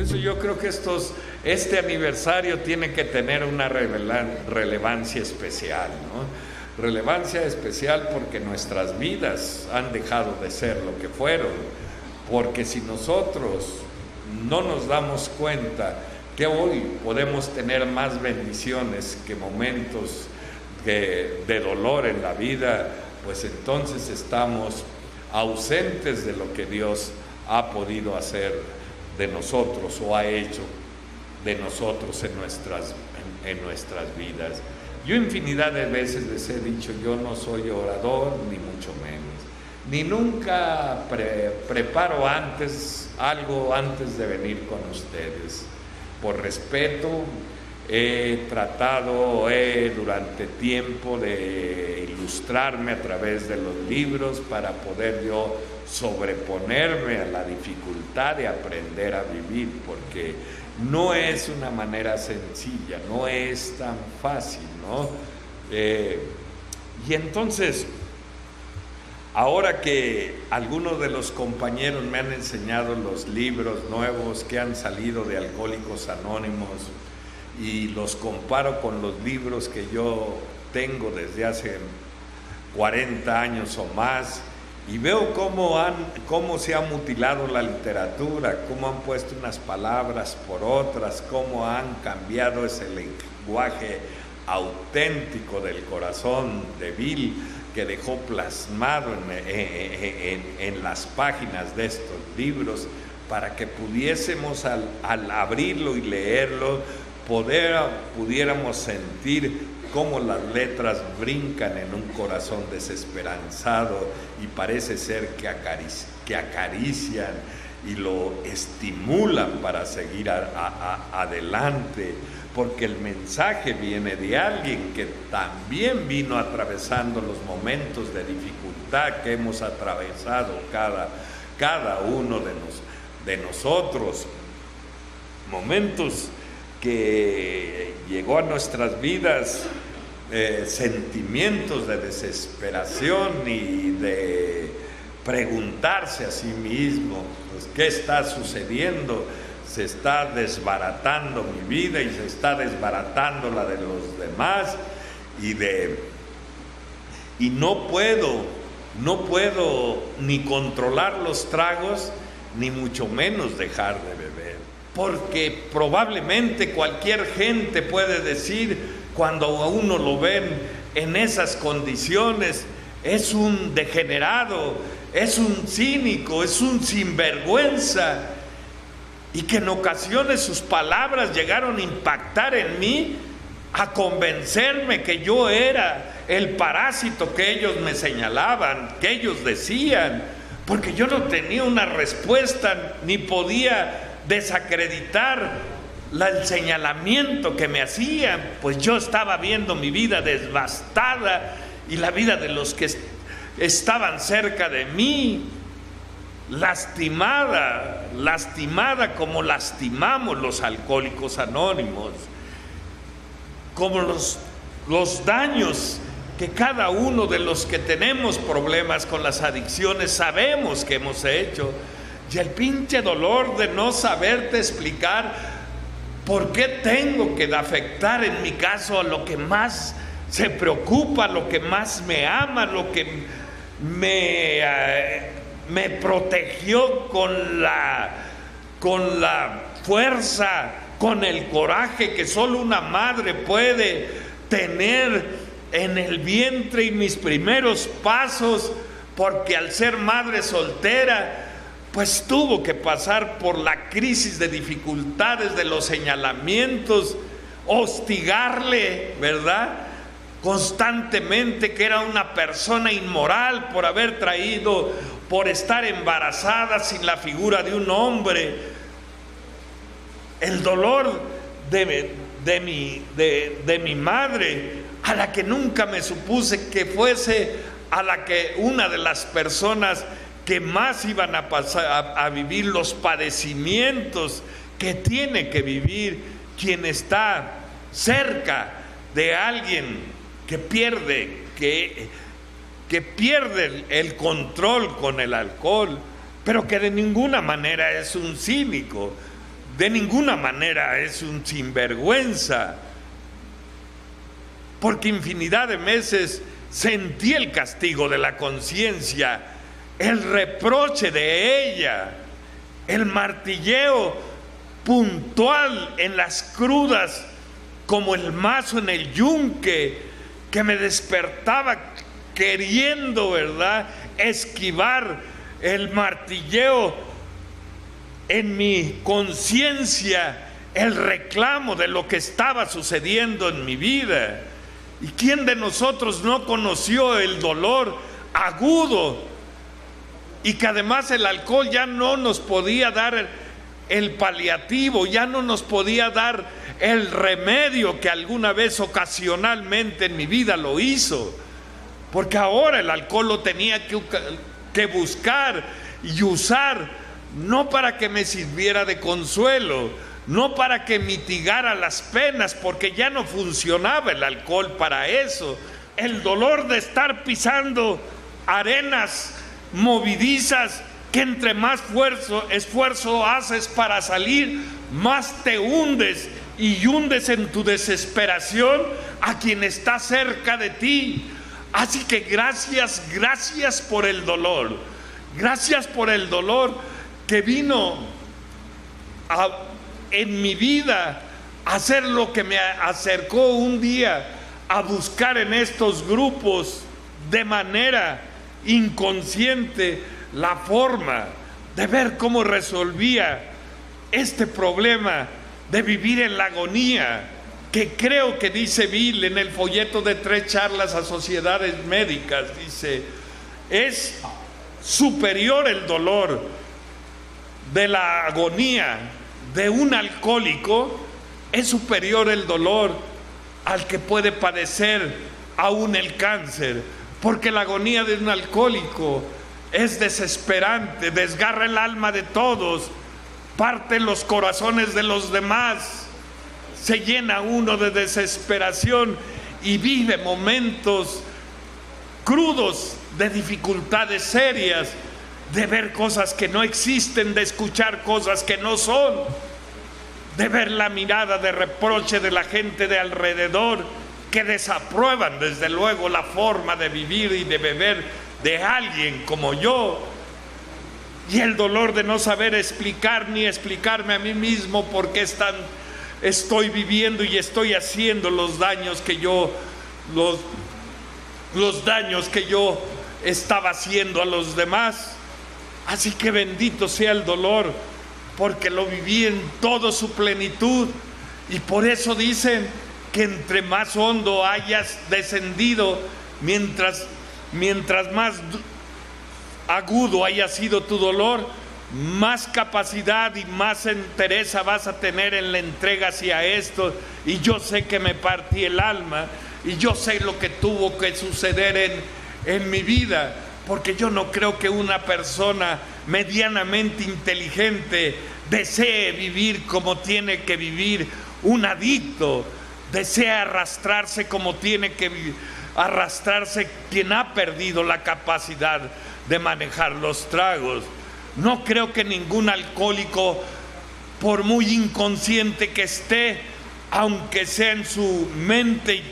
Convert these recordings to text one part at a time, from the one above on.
eso yo creo que este aniversario tiene que tener una relevancia especial, ¿no? Relevancia especial porque nuestras vidas han dejado de ser lo que fueron, porque si nosotros no nos damos cuenta que hoy podemos tener más bendiciones que momentos de dolor en la vida, pues entonces estamos ausentes de lo que Dios ha podido hacer de nosotros o ha hecho de nosotros en nuestras vidas. Yo infinidad de veces les he dicho, yo no soy orador, ni mucho menos, ni nunca preparo algo antes de venir con ustedes. Por respeto, he tratado durante tiempo de ilustrarme a través de los libros para poder yo sobreponerme a la dificultad de aprender a vivir, porque no es una manera sencilla, no es tan fácil, ¿no? Y entonces, ahora que algunos de los compañeros me han enseñado los libros nuevos que han salido de Alcohólicos Anónimos y los comparo con los libros que yo tengo desde hace 40 años o más, y veo cómo se ha mutilado la literatura, cómo han puesto unas palabras por otras, cómo han cambiado ese lenguaje auténtico del corazón de Bill que dejó plasmado en las páginas de estos libros, para que pudiésemos al abrirlo y leerlo, pudiéramos sentir cómo las letras brincan en un corazón desesperanzado y parece ser que acarician y lo estimulan para seguir adelante, porque el mensaje viene de alguien que también vino atravesando los momentos de dificultad que hemos atravesado cada uno de nosotros, momentos que llegó a nuestras vidas sentimientos de desesperación y de preguntarse a sí mismo, pues, ¿qué está sucediendo? Se está desbaratando mi vida y se está desbaratando la de los demás, y no puedo ni controlar los tragos, ni mucho menos dejar de beber, porque probablemente cualquier gente puede decir, cuando a uno lo ven en esas condiciones, es un degenerado, es un cínico, es un sinvergüenza, y que en ocasiones sus palabras llegaron a impactar en mí, a convencerme que yo era el parásito que ellos me señalaban, que ellos decían, porque yo no tenía una respuesta ni podía desacreditar el señalamiento que me hacían, pues yo estaba viendo mi vida devastada y la vida de los que estaban cerca de mí lastimada como lastimamos los alcohólicos anónimos, como los daños que cada uno de los que tenemos problemas con las adicciones sabemos que hemos hecho, y el pinche dolor de no saberte explicar por qué tengo que afectar en mi caso a lo que más se preocupa, lo que más me ama, lo que me protegió con la fuerza, con el coraje que solo una madre puede tener en el vientre, y mis primeros pasos, porque al ser madre soltera, pues tuvo que pasar por la crisis de dificultades, de los señalamientos, hostigarle, ¿verdad?, constantemente, que era una persona inmoral por estar embarazada sin la figura de un hombre. El dolor de mi madre, a la que nunca me supuse que fuese una de las personas que más iban a pasar a vivir los padecimientos que tiene que vivir quien está cerca de alguien que pierde el control con el alcohol, pero que de ninguna manera es un cínico, de ninguna manera es un sinvergüenza, porque infinidad de veces sentí el castigo de la conciencia, el reproche de ella, el martilleo puntual en las crudas, como el mazo en el yunque, que me despertaba queriendo, ¿verdad?, esquivar el martilleo en mi conciencia, el reclamo de lo que estaba sucediendo en mi vida. ¿Y quién de nosotros no conoció el dolor agudo? Y que además el alcohol ya no nos podía dar el paliativo, ya no nos podía dar el remedio que alguna vez ocasionalmente en mi vida lo hizo. Porque ahora el alcohol lo tenía que buscar y usar, no para que me sirviera de consuelo, no para que mitigara las penas, porque ya no funcionaba el alcohol para eso. El dolor de estar pisando arenas movidizas, que entre más esfuerzo haces para salir, más te hundes, y hundes en tu desesperación a quien está cerca de ti. Así que gracias por el dolor. Gracias por el dolor que vino en mi vida a hacer lo que me acercó un día a buscar en estos grupos de manera inconsciente la forma de ver cómo resolvía este problema de vivir en la agonía, que creo que dice Bill en el folleto de 3 charlas a sociedades médicas. Dice: es superior el dolor de la agonía de un alcohólico, es superior el dolor al que puede padecer aún el cáncer, porque la agonía de un alcohólico es desesperante, desgarra el alma de todos, parte los corazones de los demás, se llena uno de desesperación y vive momentos crudos de dificultades serias, de ver cosas que no existen, de escuchar cosas que no son, de ver la mirada de reproche de la gente de alrededor, que desaprueban desde luego la forma de vivir y de beber de alguien como yo, y el dolor de no saber explicar ni explicarme a mí mismo por qué estoy viviendo y estoy haciendo los daños que yo estaba haciendo a los demás. Así que bendito sea el dolor, porque lo viví en toda su plenitud, y por eso dicen que entre más hondo hayas descendido, mientras más agudo haya sido tu dolor, más capacidad y más entereza vas a tener en la entrega hacia esto. Y yo sé que me partí el alma, y yo sé lo que tuvo que suceder en mi vida, porque yo no creo que una persona medianamente inteligente desee vivir como tiene que vivir un adicto, desea arrastrarse como tiene que arrastrarse quien ha perdido la capacidad de manejar los tragos. No creo que ningún alcohólico, por muy inconsciente que esté, aunque sea en su mente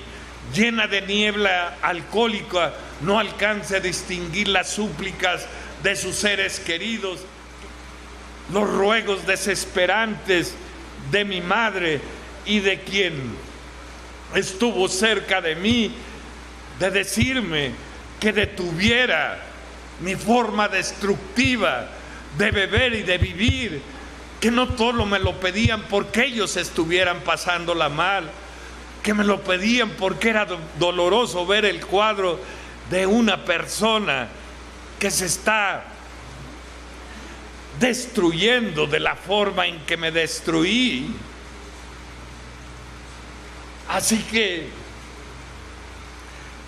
llena de niebla alcohólica, no alcance a distinguir las súplicas de sus seres queridos, los ruegos desesperantes de mi madre y de quien estuvo cerca de mí, de decirme que detuviera mi forma destructiva de beber y de vivir, que no todo me lo pedían porque ellos estuvieran pasándola mal, que me lo pedían porque era doloroso ver el cuadro de una persona que se está destruyendo de la forma en que me destruí. Así que,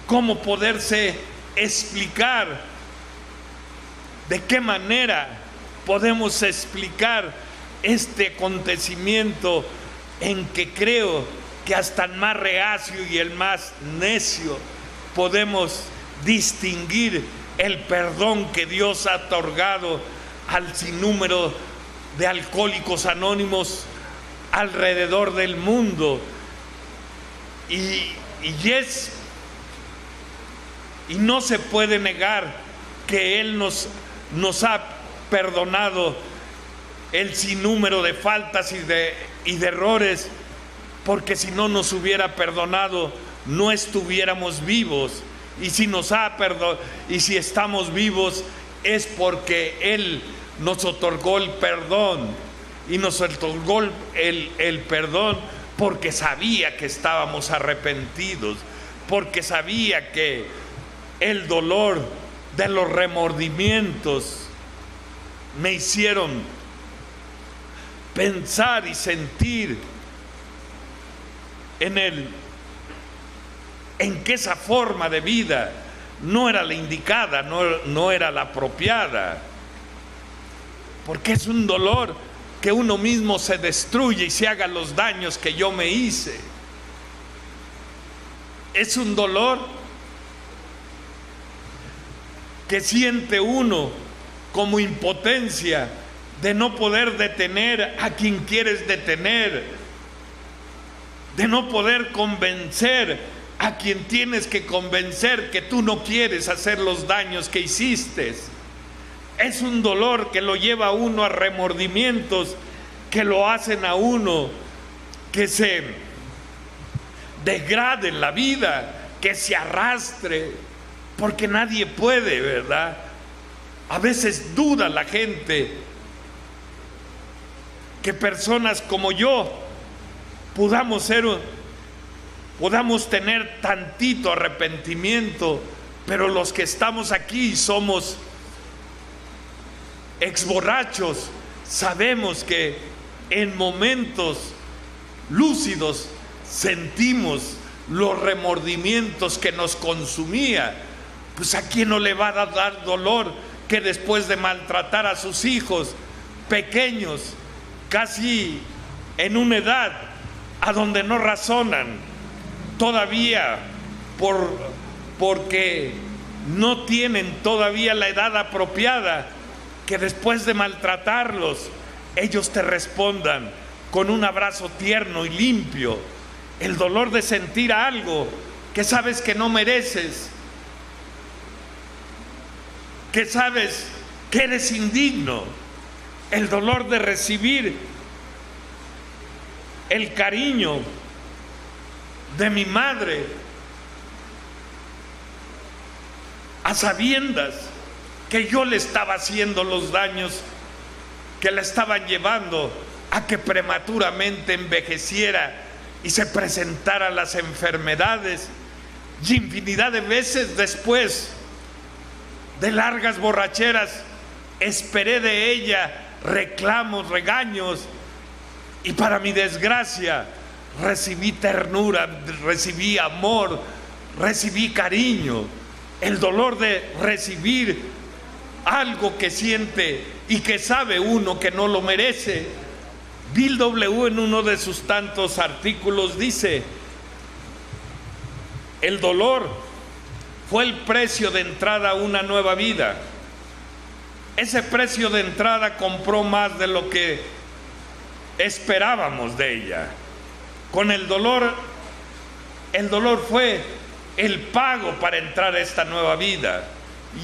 ¿cómo poderse explicar? ¿De qué manera podemos explicar este acontecimiento en que creo que hasta el más reacio y el más necio podemos distinguir el perdón que Dios ha otorgado al sinnúmero de Alcohólicos Anónimos alrededor del mundo. Y no se puede negar que Él nos ha perdonado el sinnúmero de faltas y de errores, porque si no nos hubiera perdonado no estuviéramos vivos. Y si nos ha perdonado, y si estamos vivos, es porque Él nos otorgó el perdón. Y nos otorgó el perdón porque sabía que estábamos arrepentidos, porque sabía que el dolor de los remordimientos me hicieron pensar y sentir en que esa forma de vida no era la indicada, no era la apropiada, porque es un dolor que uno mismo se destruye y se haga los daños que yo me hice. Es un dolor que siente uno como impotencia de no poder detener a quien quieres detener, de no poder convencer a quien tienes que convencer que tú no quieres hacer los daños que hiciste. Es un dolor que lo lleva a uno a remordimientos que lo hacen a uno que se degrade en la vida, que se arrastre, porque nadie puede, ¿verdad? A veces duda la gente que personas como yo podamos tener tantito arrepentimiento, pero los que estamos aquí somos exborrachos, sabemos que en momentos lúcidos sentimos los remordimientos que nos consumía. Pues a quién no le va a dar dolor que después de maltratar a sus hijos pequeños, casi en una edad a donde no razonan todavía porque no tienen todavía la edad apropiada, que después de maltratarlos ellos te respondan con un abrazo tierno y limpio? El dolor de sentir algo que sabes que no mereces, que sabes que eres indigno, el dolor de recibir el cariño de mi madre a sabiendas que yo le estaba haciendo los daños que la estaban llevando a que prematuramente envejeciera y se presentaran las enfermedades. Y infinidad de veces después de largas borracheras esperé de ella reclamos, regaños, y para mi desgracia recibí ternura, recibí amor, recibí cariño. El dolor de recibir algo que siente y que sabe uno que no lo merece. Bill W. en uno de sus tantos artículos dice: el dolor fue el precio de entrada a una nueva vida. Ese precio de entrada compró más de lo que esperábamos de ella. Con el dolor fue el pago para entrar a esta nueva vida.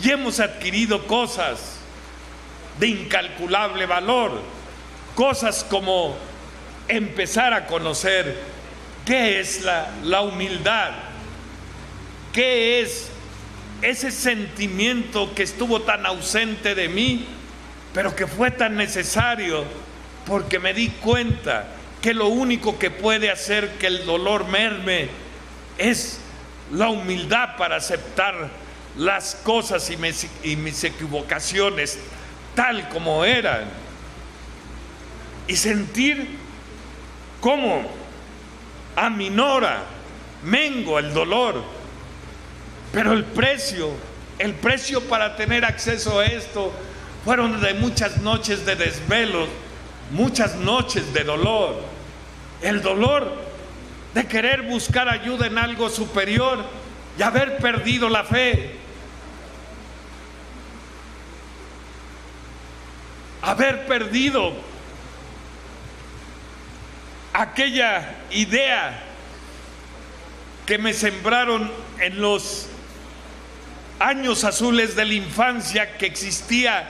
Y hemos adquirido cosas de incalculable valor, cosas como empezar a conocer qué es la humildad, qué es ese sentimiento que estuvo tan ausente de mí, pero que fue tan necesario, porque me di cuenta que lo único que puede hacer que el dolor merme es la humildad para aceptar las cosas y mis equivocaciones tal como eran, y sentir cómo aminora, mengua el dolor. Pero el precio para tener acceso a esto fueron de muchas noches de desvelos, muchas noches de dolor. El dolor de querer buscar ayuda en algo superior y haber perdido la fe. Haber perdido aquella idea que me sembraron en los años azules de la infancia, que existía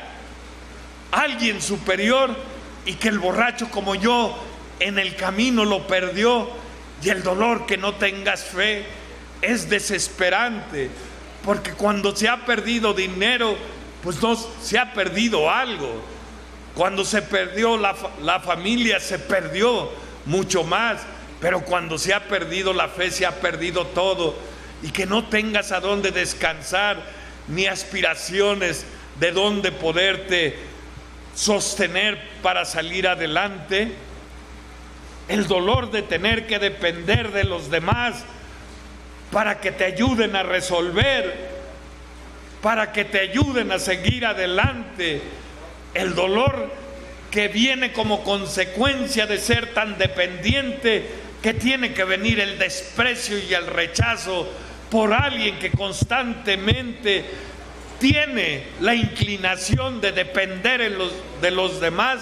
alguien superior y que el borracho como yo en el camino lo perdió, y el dolor que no tengas fe es desesperante, porque cuando se ha perdido dinero, pues no se ha perdido algo. Cuando se perdió la familia, se perdió mucho más, pero cuando se ha perdido la fe, se ha perdido todo. Y que no tengas a dónde descansar, ni aspiraciones de dónde poderte sostener para salir adelante. El dolor de tener que depender de los demás para que te ayuden a resolver, para que te ayuden a seguir adelante. El dolor que viene como consecuencia de ser tan dependiente, que tiene que venir el desprecio y el rechazo por alguien que constantemente tiene la inclinación de depender de los demás,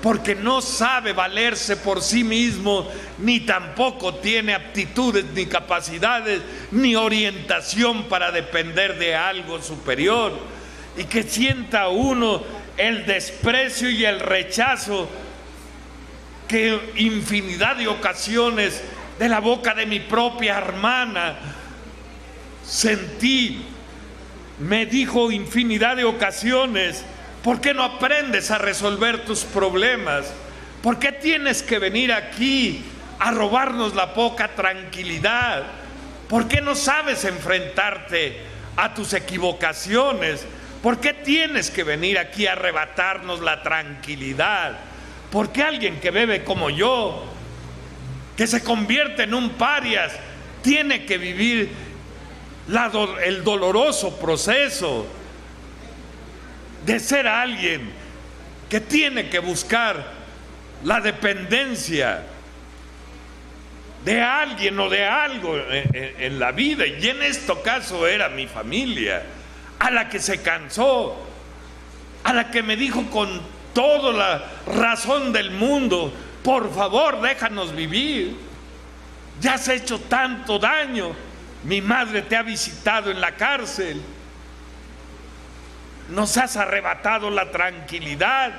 porque no sabe valerse por sí mismo, ni tampoco tiene aptitudes, ni capacidades, ni orientación para depender de algo superior. Y que sienta uno el desprecio y el rechazo que infinidad de ocasiones de la boca de mi propia hermana sentí. Me dijo infinidad de ocasiones: ¿por qué no aprendes a resolver tus problemas? ¿Por qué tienes que venir aquí a robarnos la poca tranquilidad? ¿Por qué no sabes enfrentarte a tus equivocaciones? ¿Por qué tienes que venir aquí a arrebatarnos la tranquilidad? ¿Por qué alguien que bebe como yo, que se convierte en un parias, tiene que vivir el doloroso proceso de ser alguien que tiene que buscar la dependencia de alguien o de algo en la vida? Y en este caso era mi familia, a la que se cansó, a la que me dijo con toda la razón del mundo: por favor, déjanos vivir, ya has hecho tanto daño, mi madre te ha visitado en la cárcel, nos has arrebatado la tranquilidad,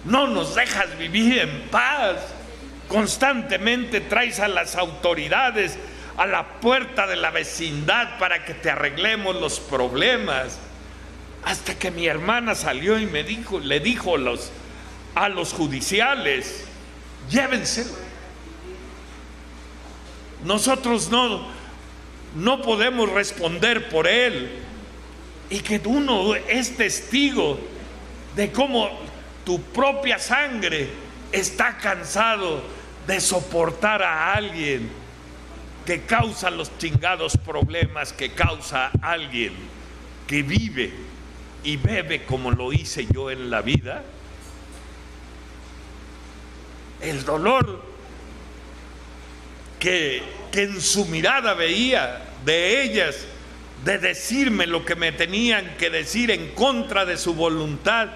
no nos dejas vivir en paz, constantemente traes a las autoridades a la puerta de la vecindad para que te arreglemos los problemas. Hasta que mi hermana salió y le dijo a los judiciales: llévenselo, nosotros no podemos responder por él. Y que uno es testigo de cómo tu propia sangre está cansado de soportar a alguien que causa los chingados problemas que causa alguien que vive y bebe como lo hice yo en la vida. El dolor que en su mirada veía de ellas, de decirme lo que me tenían que decir en contra de su voluntad,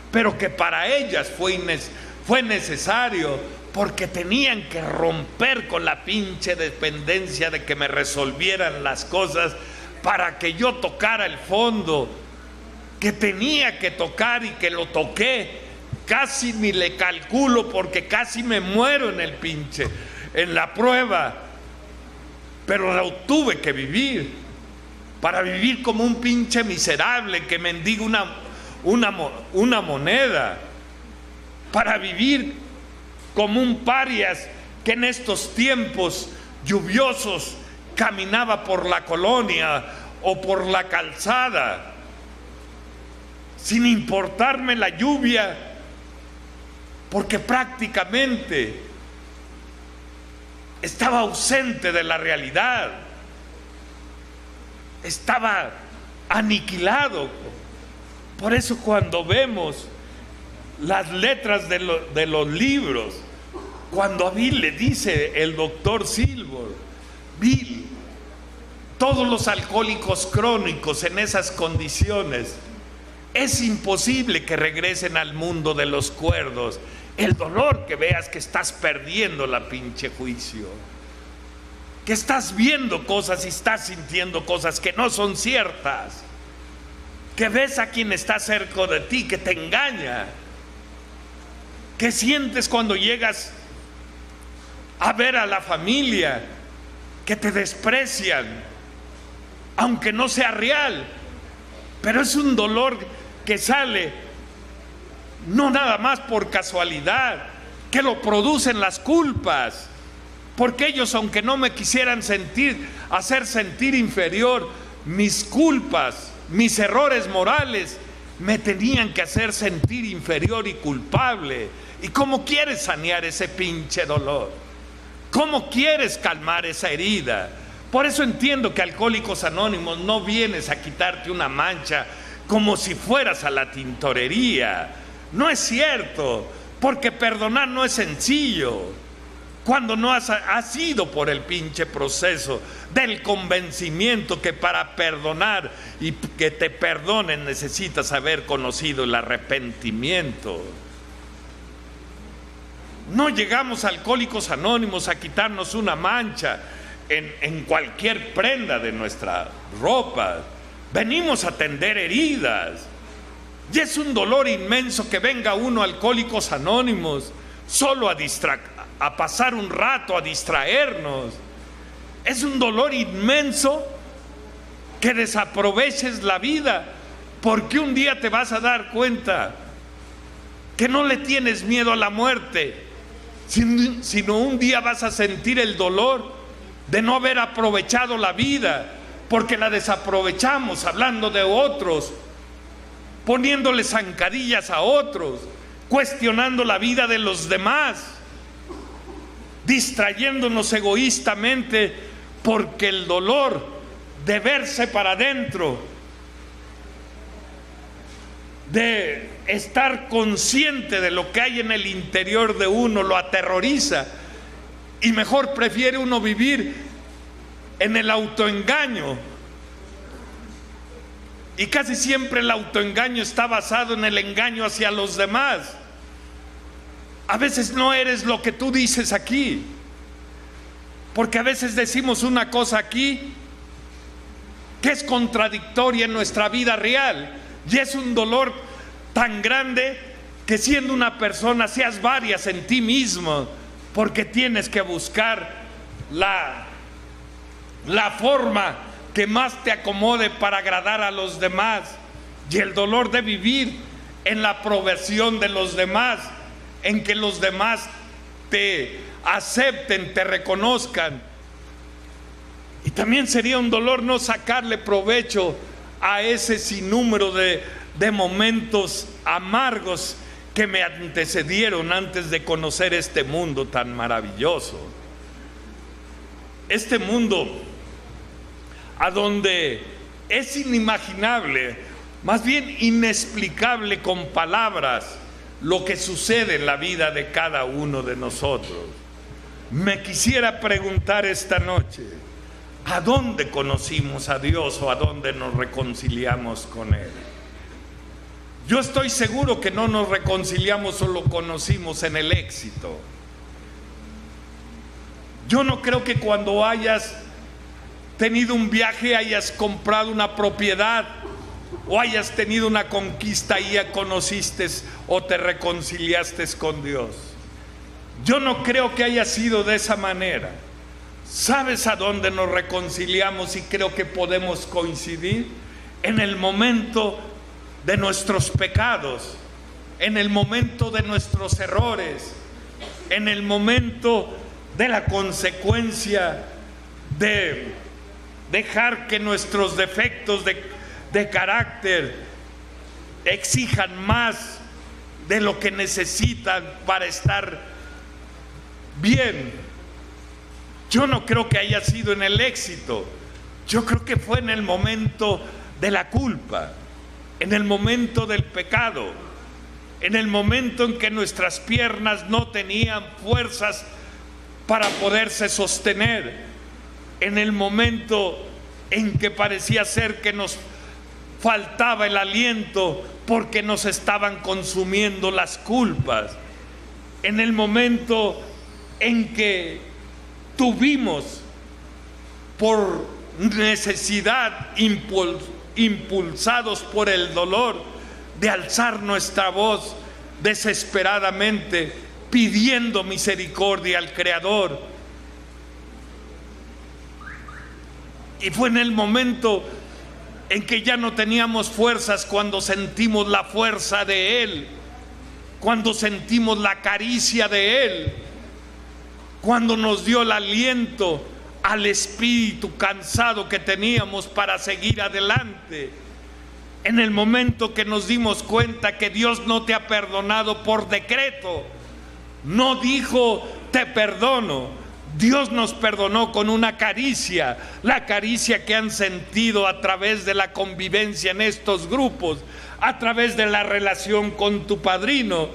pero que para ellas fue necesario, porque tenían que romper con la pinche dependencia de que me resolvieran las cosas para que yo tocara el fondo que tenía que tocar, y que lo toqué. Casi ni le calculo, porque casi me muero en la prueba, pero lo tuve que vivir, para vivir como un pinche miserable que mendiga una moneda, para vivir como un parias que en estos tiempos lluviosos caminaba por la colonia o por la calzada, sin importarme la lluvia, porque prácticamente estaba ausente de la realidad, estaba aniquilado. Por eso cuando vemos las letras de los libros, cuando a Bill le dice el doctor Silver: Bill, todos los alcohólicos crónicos en esas condiciones es imposible que regresen al mundo de los cuerdos, El dolor que veas que estás perdiendo la pinche juicio, que estás viendo cosas y estás sintiendo cosas que no son ciertas, que ves a quien está cerca de ti que te engaña, que sientes cuando llegas a ver a la familia que te desprecian, aunque no sea real, pero es un dolor que sale no nada más por casualidad, que lo producen las culpas, porque ellos, aunque no me quisieran hacer sentir inferior, mis culpas, mis errores morales me tenían que hacer sentir inferior y culpable. ¿Y cómo quieres sanear ese pinche dolor? ¿Cómo quieres calmar esa herida? Por eso entiendo que Alcohólicos Anónimos no vienes a quitarte una mancha como si fueras a la tintorería. No es cierto, porque perdonar no es sencillo cuando no has ido por el pinche proceso del convencimiento que para perdonar y que te perdonen necesitas haber conocido el arrepentimiento. No llegamos a Alcohólicos Anónimos a quitarnos una mancha en cualquier prenda de nuestra ropa. Venimos a tender heridas. Y es un dolor inmenso que venga uno a Alcohólicos Anónimos solo a pasar un rato, a distraernos. Es un dolor inmenso que desaproveches la vida, porque un día te vas a dar cuenta que no le tienes miedo a la muerte, sino un día vas a sentir el dolor de no haber aprovechado la vida, porque la desaprovechamos hablando de otros, poniéndole zancadillas a otros, cuestionando la vida de los demás, distrayéndonos egoístamente, porque el dolor de verse para adentro, de estar consciente de lo que hay en el interior de uno, lo aterroriza, y mejor prefiere uno vivir en el autoengaño. Y casi siempre el autoengaño está basado en el engaño hacia los demás. A veces no eres lo que tú dices aquí, porque a veces decimos una cosa aquí que es contradictoria en nuestra vida real, y es un dolor tan grande que siendo una persona seas varias en ti mismo, porque tienes que buscar la forma que más te acomode para agradar a los demás. Y el dolor de vivir en la aprobación de los demás, en que los demás te acepten, te reconozcan. Y también sería un dolor no sacarle provecho a ese sinnúmero de momentos amargos que me antecedieron antes de conocer este mundo tan maravilloso. Este mundo a donde es inimaginable, más bien inexplicable con palabras, lo que sucede en la vida de cada uno de nosotros. Me quisiera preguntar esta noche, ¿a dónde conocimos a Dios o a dónde nos reconciliamos con Él? Yo estoy seguro que no nos reconciliamos o lo conocimos en el éxito. Yo no creo que cuando hayas tenido un viaje, hayas comprado una propiedad o hayas tenido una conquista y ya conociste o te reconciliaste con Dios. Yo no creo que haya sido de esa manera. ¿Sabes a dónde nos reconciliamos y creo que podemos coincidir? En el momento de nuestros pecados, en el momento de nuestros errores, en el momento de la consecuencia de dejar que nuestros defectos de carácter exijan más de lo que necesitan para estar bien. Yo no creo que haya sido en el éxito, yo creo que fue en el momento de la culpa, en el momento del pecado, en el momento en que nuestras piernas no tenían fuerzas para poderse sostener, en el momento en que parecía ser que nos faltaba el aliento porque nos estaban consumiendo las culpas. en el momento en que tuvimos por necesidad, impulsados por el dolor, de alzar nuestra voz desesperadamente, pidiendo misericordia al Creador. Y fue en el momento en que ya no teníamos fuerzas, cuando sentimos la fuerza de Él, cuando sentimos la caricia de Él, cuando nos dio el aliento al espíritu cansado que teníamos para seguir adelante. En el momento que nos dimos cuenta que Dios no te ha perdonado por decreto, no dijo te perdono, Dios nos perdonó con una caricia, la caricia que han sentido a través de la convivencia en estos grupos, a través de la relación con tu padrino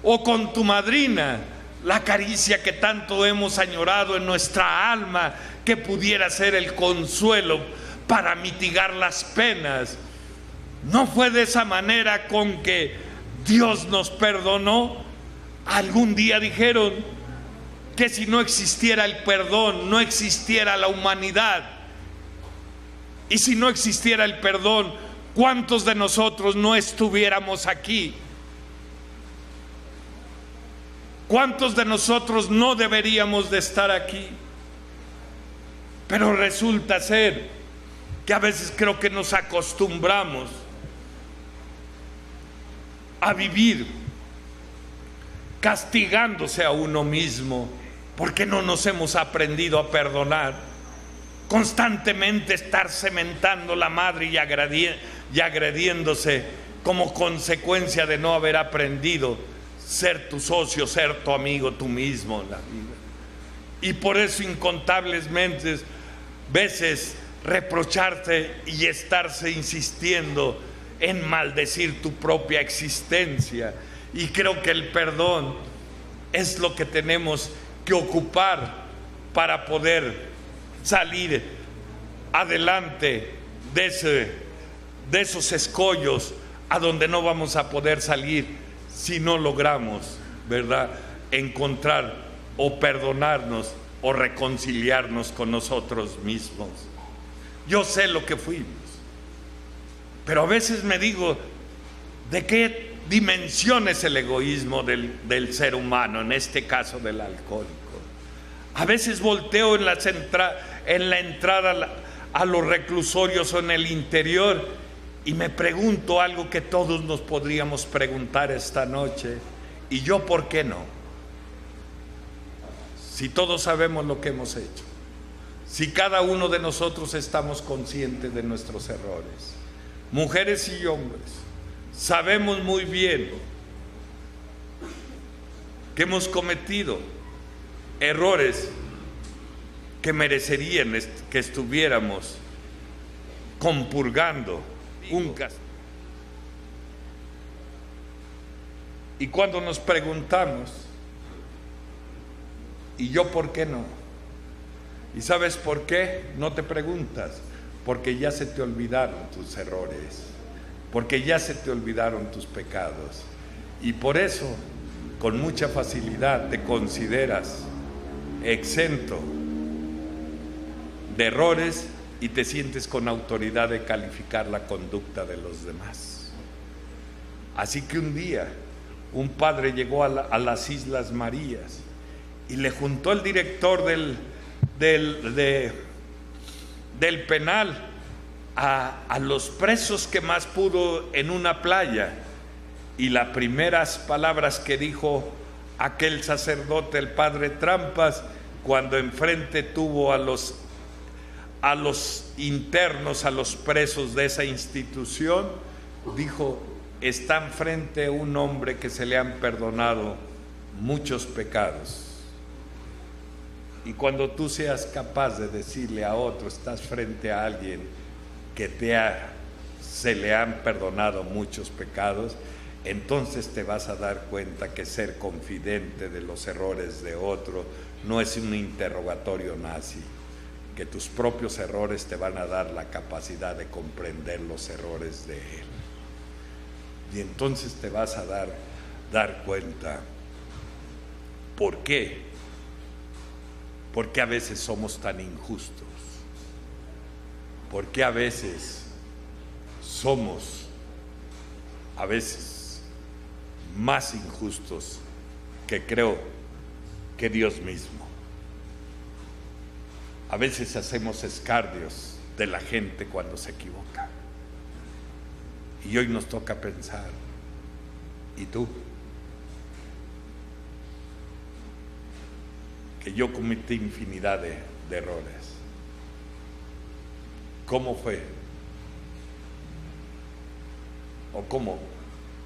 o con tu madrina, la caricia que tanto hemos añorado en nuestra alma, que pudiera ser el consuelo para mitigar las penas. No fue de esa manera con que Dios nos perdonó. Algún día dijeron que si no existiera el perdón, no existiera la humanidad. Y si no existiera el perdón, ¿cuántos de nosotros no estuviéramos aquí? ¿Cuántos de nosotros no deberíamos de estar aquí? Pero resulta ser que a veces creo que nos acostumbramos a vivir castigándose a uno mismo, porque no nos hemos aprendido a perdonar. Constantemente estar cementando la madre y agrediéndose como consecuencia de no haber aprendido ser tu socio, ser tu amigo, tú mismo en la vida. Y por eso incontables veces reprocharte y estarse insistiendo en maldecir tu propia existencia. Y creo que el perdón es lo que tenemos que ocupar para poder salir adelante de esos escollos a donde no vamos a poder salir si no logramos, ¿verdad?, encontrar o perdonarnos o reconciliarnos con nosotros mismos. Yo sé lo que fuimos, pero a veces me digo, ¿de qué dimensión es el egoísmo del ser humano, en este caso del alcohólico? A veces volteo en la entrada a los reclusorios o en el interior y me pregunto algo que todos nos podríamos preguntar esta noche: ¿y yo por qué no? Si todos sabemos lo que hemos hecho, si cada uno de nosotros estamos conscientes de nuestros errores, mujeres y hombres, sabemos muy bien que hemos cometido errores que merecerían que estuviéramos compurgando un castigo. Y cuando nos preguntamos, ¿y yo por qué no? ¿Y sabes por qué? No te preguntas, porque ya se te olvidaron tus errores, porque ya se te olvidaron tus pecados, y por eso con mucha facilidad te consideras exento de errores y te sientes con autoridad de calificar la conducta de los demás. Así que un día un padre llegó a las Islas Marías y le juntó el director del penal a los presos que más pudo en una playa, y las primeras palabras que dijo aquel sacerdote, el padre Trampas, cuando enfrente tuvo a los internos, a los presos de esa institución, dijo: está enfrente un hombre que se le han perdonado muchos pecados. Y cuando tú seas capaz de decirle a otro, estás frente a alguien que se le han perdonado muchos pecados, entonces te vas a dar cuenta que ser confidente de los errores de otro no es un interrogatorio nazi, que tus propios errores te van a dar la capacidad de comprender los errores de él. Y entonces te vas a dar cuenta ¿Por qué? ¿Por qué a veces somos tan injustos? ¿Por qué a veces somos más injustos que creo que Dios mismo? A veces hacemos escarnios de la gente cuando se equivoca. Y hoy nos toca pensar, ¿y tú? Que yo cometí infinidad de errores. ¿Cómo fue? ¿O cómo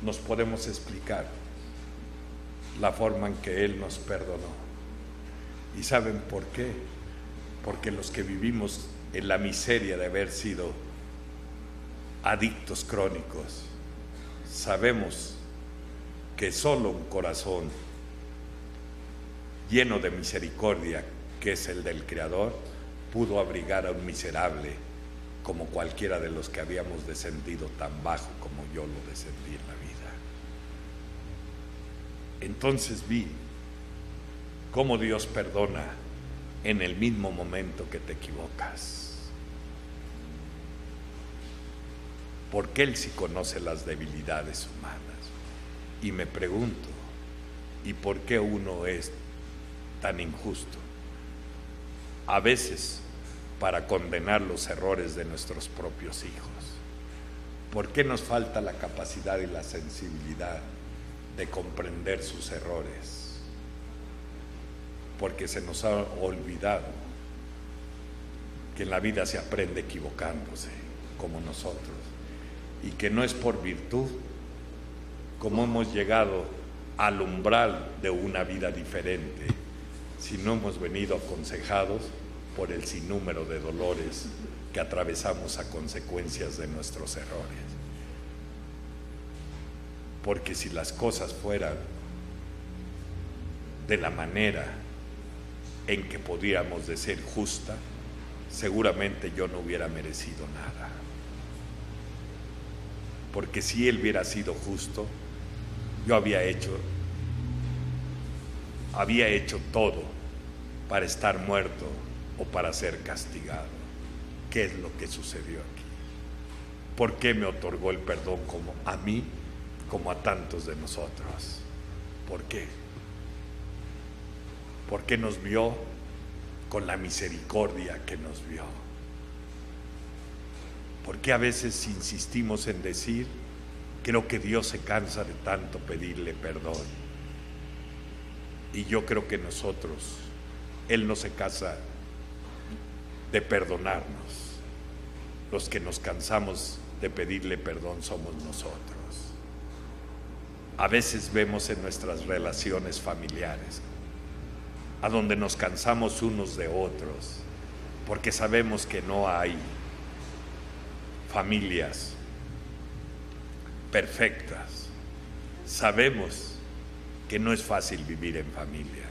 nos podemos explicar la forma en que Él nos perdonó? ¿Y saben por qué? Porque los que vivimos en la miseria de haber sido adictos crónicos, sabemos que solo un corazón lleno de misericordia, que es el del Creador, pudo abrigar a un miserable como cualquiera de los que habíamos descendido tan bajo como yo lo descendí en la vida. Entonces vi cómo Dios perdona en el mismo momento que te equivocas. Porque Él sí conoce las debilidades humanas. Y me pregunto, ¿y por qué uno es tan injusto? A veces para condenar los errores de nuestros propios hijos. ¿Por qué nos falta la capacidad y la sensibilidad de comprender sus errores? Porque se nos ha olvidado que en la vida se aprende equivocándose, como nosotros, y que no es por virtud como hemos llegado al umbral de una vida diferente, sino hemos venido aconsejados por el sinnúmero de dolores que atravesamos a consecuencias de nuestros errores. Porque si las cosas fueran de la manera en que podríamos decir justa, seguramente yo no hubiera merecido nada. Porque si Él hubiera sido justo, yo había hecho todo para estar muerto o para ser castigado. ¿Qué es lo que sucedió aquí? ¿Por qué me otorgó el perdón como a mí, como a tantos de nosotros? ¿Por qué? ¿Por qué nos vio con la misericordia que nos vio? ¿Por qué a veces insistimos en decir, creo que Dios se cansa de tanto pedirle perdón? Y yo creo que nosotros, Él no se cansa de perdonarnos. Los que nos cansamos de pedirle perdón somos nosotros. A veces vemos en nuestras relaciones familiares a donde nos cansamos unos de otros, porque sabemos que no hay familias perfectas. Sabemos que no es fácil vivir en familia.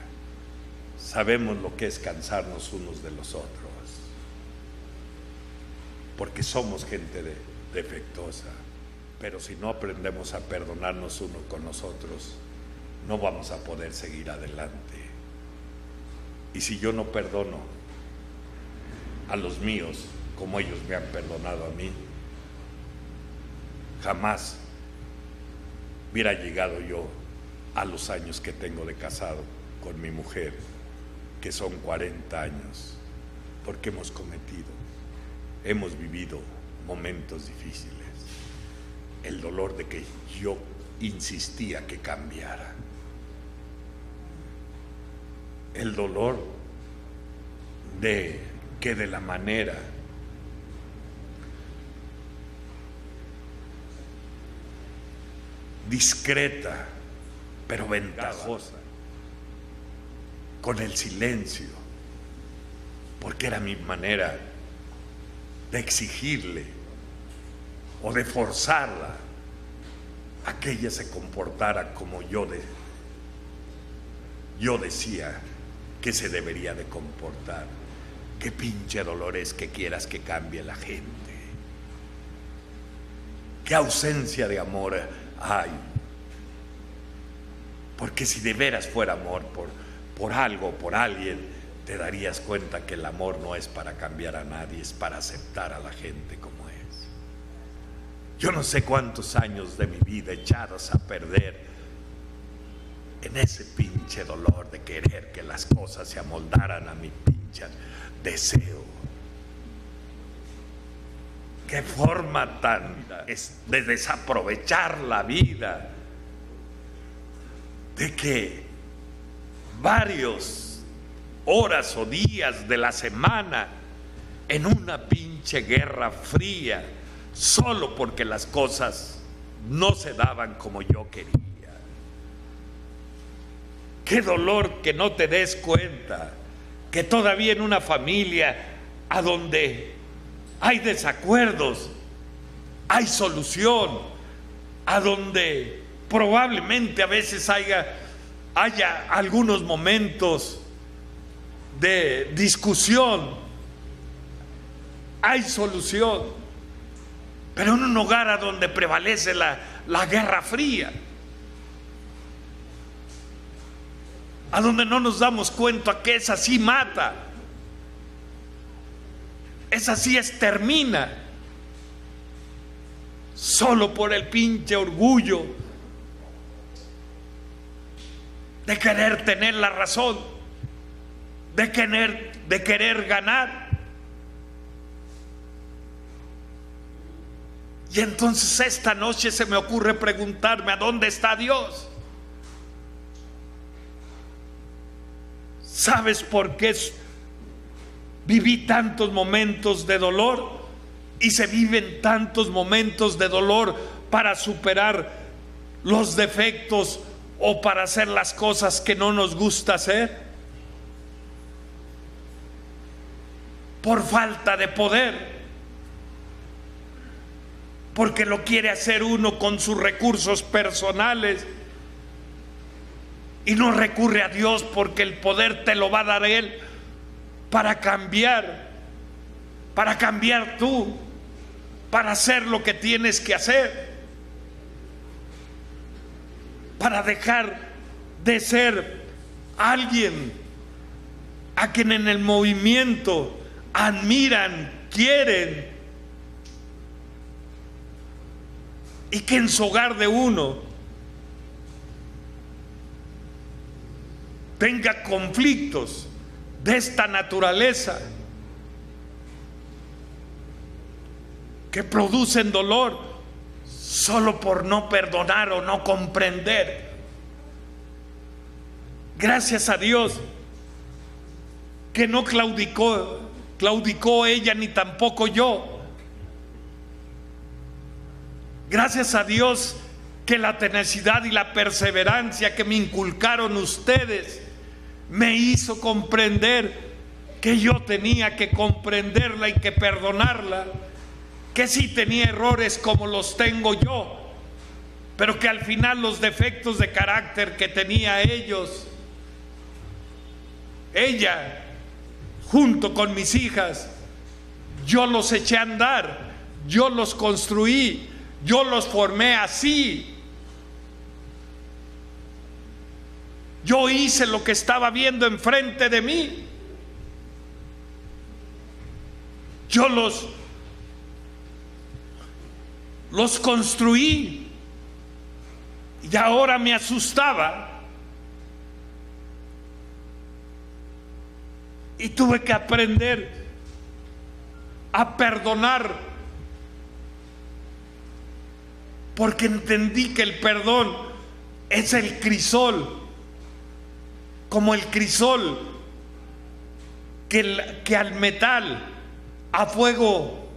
Sabemos lo que es cansarnos unos de los otros, porque somos gente defectuosa. Pero si no aprendemos a perdonarnos uno con nosotros, no vamos a poder seguir adelante. Y si yo no perdono a los míos como ellos me han perdonado a mí, jamás hubiera llegado yo a los años que tengo de casado con mi mujer, que son 40 años, porque hemos vivido momentos difíciles. El dolor de que yo insistía que cambiara. El dolor de que de la manera discreta pero ventajosa, con el silencio, porque era mi manera de exigirle o de forzarla a que ella se comportara como yo decía que se debería de comportar. Qué pinche dolor es que quieras que cambie la gente. Qué ausencia de amor hay. Porque si de veras fuera amor por algo, por alguien, te darías cuenta que el amor no es para cambiar a nadie, es para aceptar a la gente como es. Yo no sé cuántos años de mi vida echados a perder en ese pinche dolor de querer que las cosas se amoldaran a mi pinche deseo. Qué forma tan de desaprovechar la vida, de que varios horas o días de la semana en una pinche guerra fría, solo porque las cosas no se daban como yo quería. Qué dolor que no te des cuenta que todavía en una familia a donde hay desacuerdos, hay solución, a donde probablemente a veces haya algunos momentos de discusión, hay solución, pero en un hogar a donde prevalece la guerra fría, a donde no nos damos cuenta que esa sí mata, esa sí extermina, solo por el pinche orgullo de querer tener la razón, de querer ganar. Y entonces esta noche se me ocurre preguntarme: ¿a dónde está Dios? ¿Sabes por qué viví tantos momentos de dolor? Y se viven tantos momentos de dolor para superar los defectos o para hacer las cosas que no nos gusta hacer. Por falta de poder. Porque lo quiere hacer uno con sus recursos personales y no recurre a Dios, porque el poder te lo va a dar Él para cambiar tú, para hacer lo que tienes que hacer, para dejar de ser alguien a quien en el movimiento admiran, quieren, y que en su hogar de uno tenga conflictos de esta naturaleza que producen dolor solo por no perdonar o no comprender. Gracias a Dios que no claudicó ella ni tampoco yo. Gracias a Dios que la tenacidad y la perseverancia que me inculcaron ustedes me hizo comprender que yo tenía que comprenderla y que perdonarla, que sí tenía errores como los tengo yo, pero que al final los defectos de carácter que tenía ella, junto con mis hijas, yo los eché a andar, yo los construí, yo los formé así. Yo hice lo que estaba viendo enfrente de mí. Yo los construí. Y ahora me asustaba. Y tuve que aprender a perdonar, porque entendí que el perdón es el crisol, como el crisol que al metal a fuego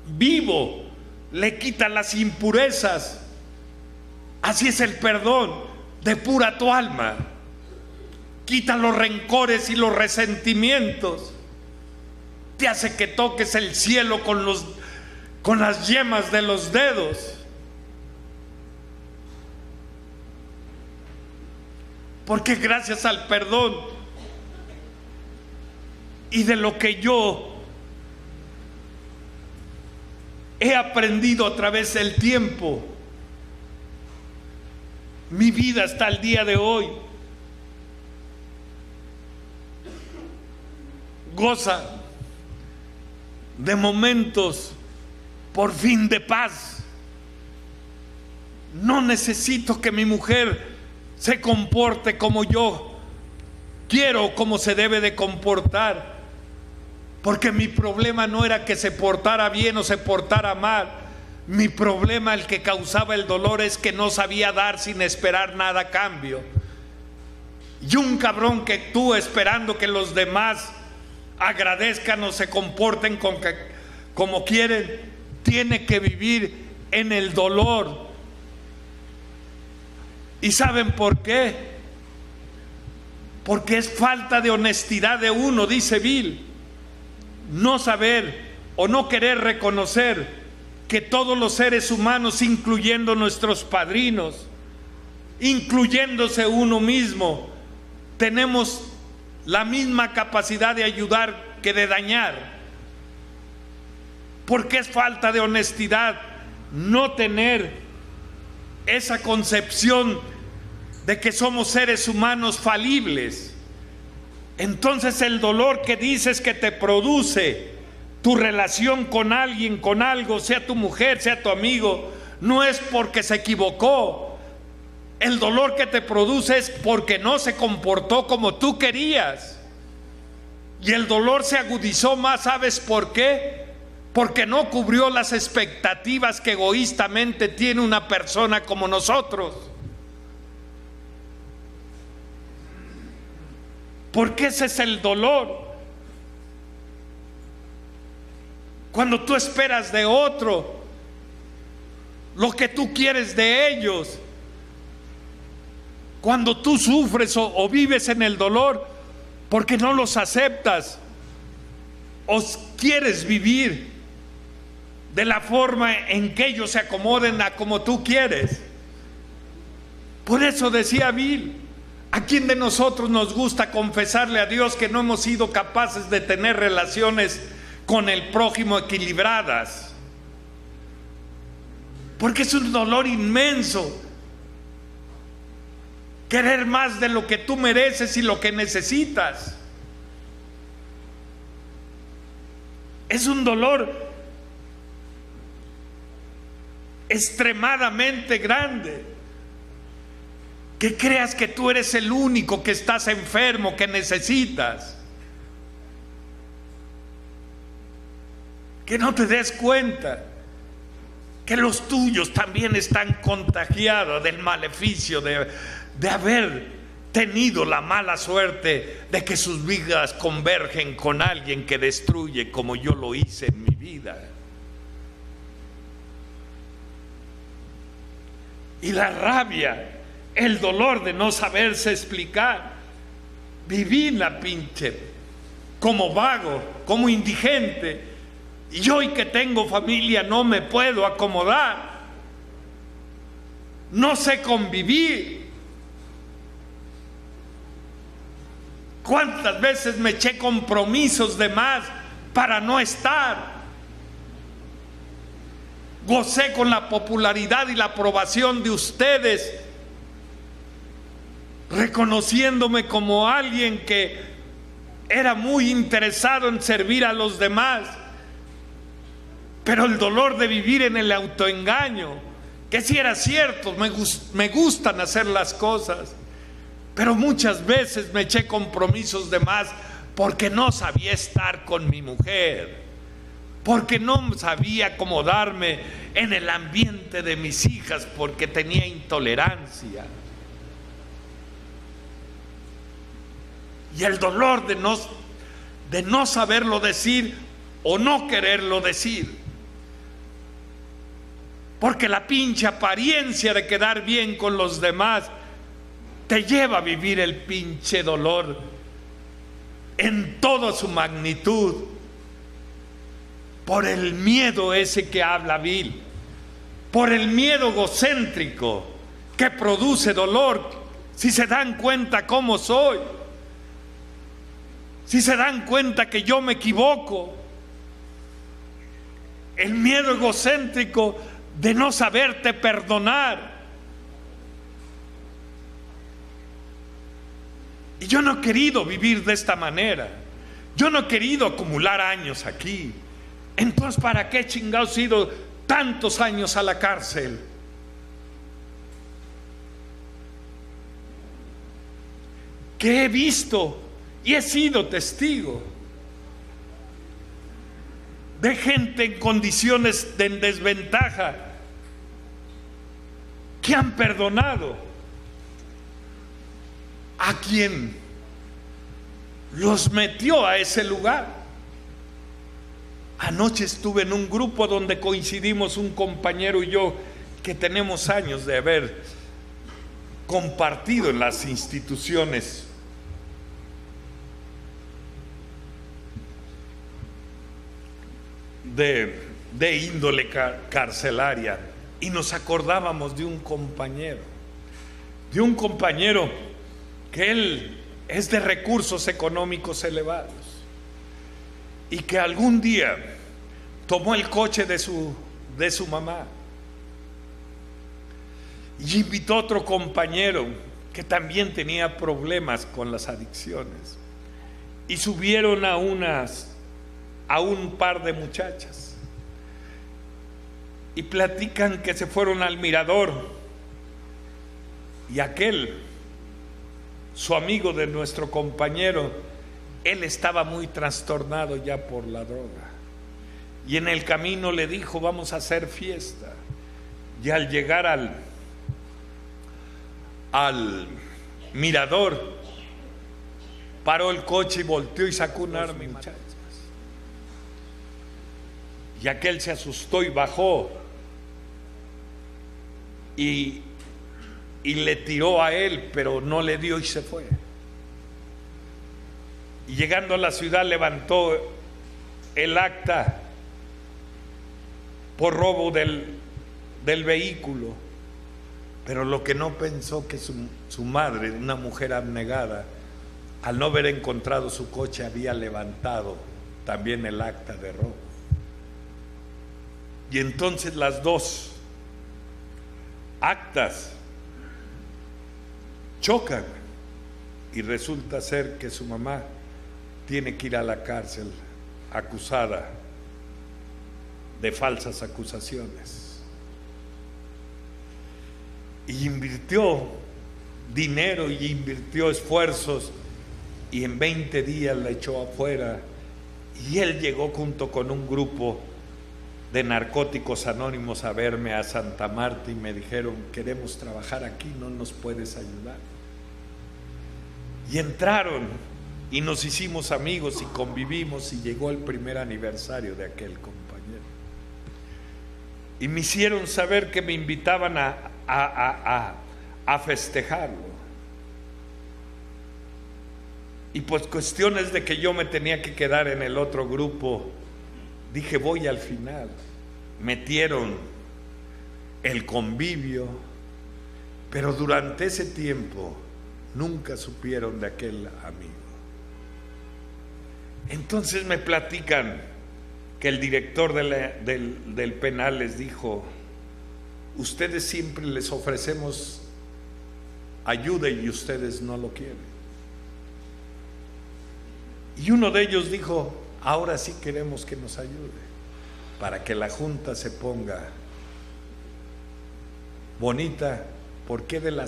vivo le quita las impurezas. Así es el perdón, depura tu alma, quita los rencores y los resentimientos, te hace que toques el cielo con las yemas de los dedos. Porque gracias al perdón y de lo que yo he aprendido a través del tiempo, mi vida hasta el día de hoy goza de momentos por fin de paz. No necesito que mi mujer se comporte como yo quiero, como se debe de comportar, porque mi problema no era que se portara bien o se portara mal. Mi problema, el que causaba el dolor, es que no sabía dar sin esperar nada a cambio. Y un cabrón que actúa esperando que los demás agradezcan o se comporten como quieren, tiene que vivir en el dolor. ¿Y saben por qué? Porque es falta de honestidad de uno, dice Bill, no saber o no querer reconocer que todos los seres humanos, incluyendo nuestros padrinos, incluyéndose uno mismo, tenemos la misma capacidad de ayudar que de dañar. Porque es falta de honestidad no tener esa concepción de que somos seres humanos falibles. Entonces el dolor que dices que te produce tu relación con alguien, con algo, sea tu mujer, sea tu amigo, no es porque se equivocó. El dolor que te produce es porque no se comportó como tú querías. Y el dolor se agudizó más, ¿sabes por qué? Porque no cubrió las expectativas que egoístamente tiene una persona como nosotros. Porque ese es el dolor. Cuando tú esperas de otro lo que tú quieres de ellos, cuando tú sufres o vives en el dolor porque no los aceptas o quieres vivir de la forma en que ellos se acomoden a como tú quieres. Por eso decía Bill, ¿a quién de nosotros nos gusta confesarle a Dios que no hemos sido capaces de tener relaciones con el prójimo equilibradas? Porque es un dolor inmenso querer más de lo que tú mereces y lo que necesitas. Es un dolor extremadamente grande, que creas que tú eres el único que estás enfermo, que necesitas, que no te des cuenta que los tuyos también están contagiados del maleficio de haber tenido la mala suerte de que sus vidas convergen con alguien que destruye, como yo lo hice en mi vida. Y la rabia, el dolor de no saberse explicar. Viví la pinche como vago, como indigente, y hoy que tengo familia no me puedo acomodar, no sé convivir. ¿Cuántas veces me eché compromisos de más para no estar? Gocé con la popularidad y la aprobación de ustedes, reconociéndome como alguien que era muy interesado en servir a los demás. Pero el dolor de vivir en el autoengaño, que sí era cierto, me gustan hacer las cosas, pero muchas veces me eché compromisos de más porque no sabía estar con mi mujer, porque no sabía acomodarme en el ambiente de mis hijas, porque tenía intolerancia. Y el dolor de no saberlo decir o no quererlo decir. Porque la pinche apariencia de quedar bien con los demás te lleva a vivir el pinche dolor en toda su magnitud. Por el miedo ese que habla Bill. Por el miedo egocéntrico que produce dolor. Si se dan cuenta cómo soy. Si se dan cuenta que yo me equivoco. El miedo egocéntrico de no saberte perdonar. Y yo no he querido vivir de esta manera. Yo no he querido acumular años aquí. Entonces, ¿para qué chingados he ido tantos años a la cárcel? Que he visto y he sido testigo de gente en condiciones de desventaja que han perdonado a quien los metió a ese lugar. Anoche estuve en un grupo donde coincidimos un compañero y yo que tenemos años de haber compartido en las instituciones de índole carcelaria, y nos acordábamos de un compañero que él es de recursos económicos elevados y que algún día tomó el coche de su mamá y invitó a otro compañero que también tenía problemas con las adicciones, y subieron a un par de muchachas y platican que se fueron al mirador, y su amigo de nuestro compañero, él estaba muy trastornado ya por la droga, y en el camino le dijo: vamos a hacer fiesta. Y al llegar al mirador, paró el coche y volteó y sacó un arma, muchachos. Y aquel se asustó y bajó y le tiró a él, pero no le dio y se fue. Y llegando a la ciudad levantó el acta por robo del vehículo, pero lo que no pensó que su madre, una mujer abnegada, al no haber encontrado su coche, había levantado también el acta de robo. Y entonces las dos actas chocan y resulta ser que su mamá tiene que ir a la cárcel acusada de falsas acusaciones. Y invirtió dinero y invirtió esfuerzos, y en 20 días la echó afuera, y él llegó junto con un grupo de narcóticos anónimos a verme a Santa Marta y me dijeron: queremos trabajar aquí, ¿no nos puedes ayudar? Y entraron y nos hicimos amigos y convivimos, y llegó el primer aniversario de aquel compañero y me hicieron saber que me invitaban a festejarlo. Y pues cuestiones de que yo me tenía que quedar en el otro grupo, dije: voy al final. Metieron el convivio, pero durante ese tiempo nunca supieron de aquel amigo. Entonces me platican que el director del penal les dijo: ustedes siempre les ofrecemos ayuda y ustedes no lo quieren. Y uno de ellos dijo: ahora sí queremos que nos ayude, para que la junta se ponga bonita. ¿Por qué del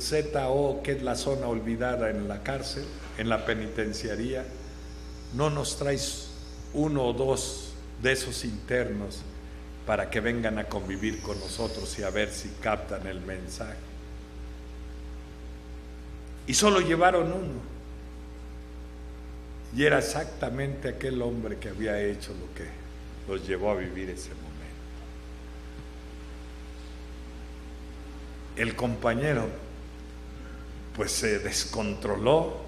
ZO, que es la zona olvidada en la cárcel, en la penitenciaría, no nos traes uno o dos de esos internos para que vengan a convivir con nosotros y a ver si captan el mensaje? Y solo llevaron uno, y era exactamente aquel hombre que había hecho lo que los llevó a vivir ese momento. El compañero pues se descontroló,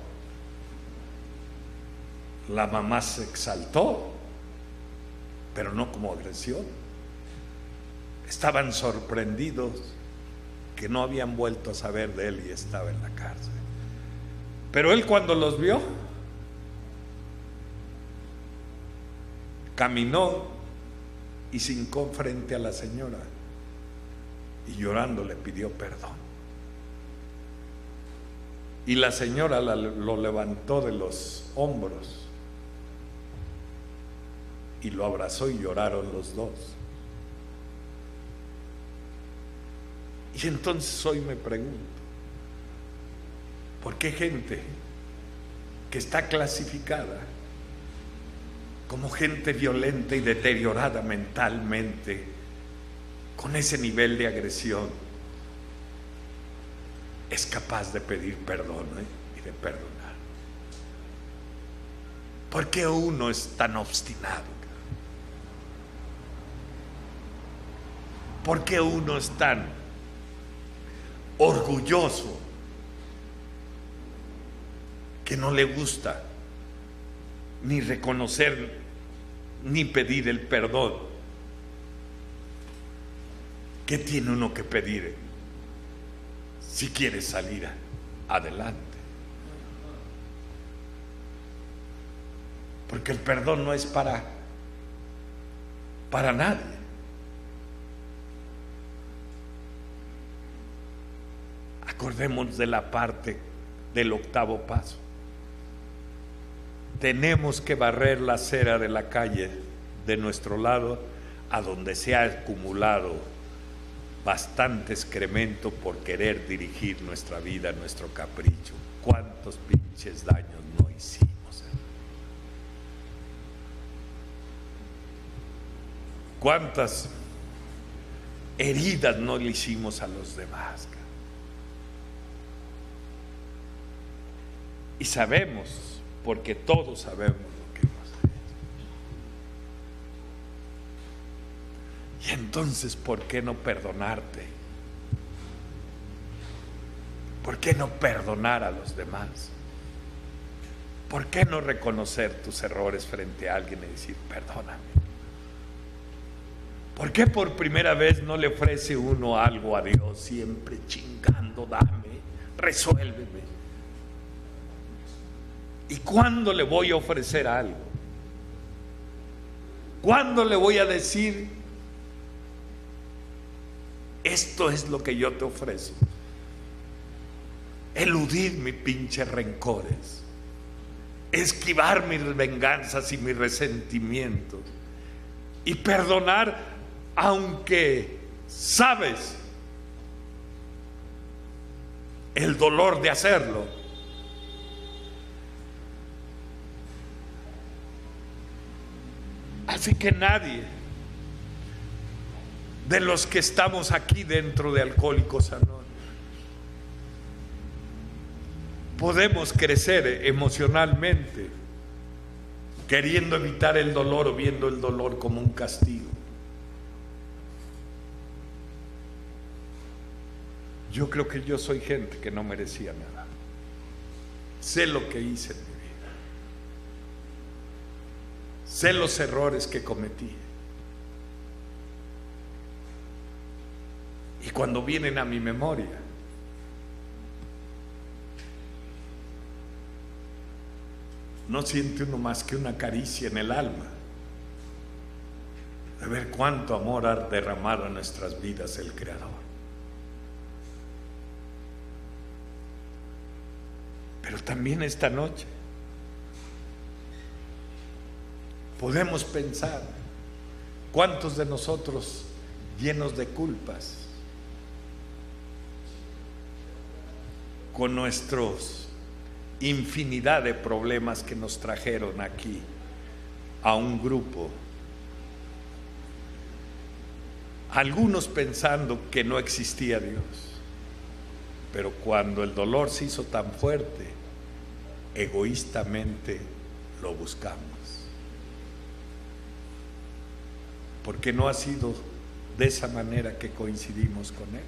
la mamá se exaltó, pero no como agresión. Estaban sorprendidos que no habían vuelto a saber de él y estaba en la cárcel. Pero él, cuando los vio, caminó y se hincó frente a la señora y llorando le pidió perdón. Y la señora lo levantó de los hombros y lo abrazó y lloraron los dos. Y entonces hoy me pregunto, ¿por qué gente que está clasificada como gente violenta y deteriorada mentalmente, con ese nivel de agresión, es capaz de pedir perdón y de perdonar? ¿Por qué uno es tan obstinado? ¿Por qué uno es tan orgulloso que no le gusta ni reconocer ni pedir el perdón? ¿Qué tiene uno que pedir si quiere salir adelante? Porque el perdón no es para nadie. Acordémonos de la parte del octavo paso. Tenemos que barrer la acera de la calle de nuestro lado, a donde se ha acumulado bastante excremento por querer dirigir nuestra vida, nuestro capricho. ¿Cuántos pinches daños no hicimos? ¿Cuántas heridas no le hicimos a los demás? Y sabemos, porque todos sabemos lo que hemos hecho. Y entonces, ¿por qué no perdonarte? ¿Por qué no perdonar a los demás? ¿Por qué no reconocer tus errores frente a alguien y decir, perdóname? ¿Por qué por primera vez no le ofrece uno algo a Dios, siempre chingando, dame, resuélveme? ¿Y cuándo le voy a ofrecer algo? ¿Cuándo le voy a decir, esto es lo que yo te ofrezo? Eludir mis pinches rencores, esquivar mis venganzas y mis resentimientos, y perdonar aunque sabes el dolor de hacerlo. Así que nadie de los que estamos aquí dentro de Alcohólicos Anónimos podemos crecer emocionalmente queriendo evitar el dolor o viendo el dolor como un castigo. Yo creo que yo soy gente que no merecía nada. Sé lo que hice en mi vida. Sé los errores que cometí. Y cuando vienen a mi memoria, no siente uno más que una caricia en el alma de ver cuánto amor ha derramado en nuestras vidas el Creador. Pero también esta noche podemos pensar cuántos de nosotros llenos de culpas, con nuestros infinidad de problemas que nos trajeron aquí a un grupo, algunos pensando que no existía Dios, pero cuando el dolor se hizo tan fuerte, egoístamente lo buscamos, porque no ha sido de esa manera que coincidimos con Él.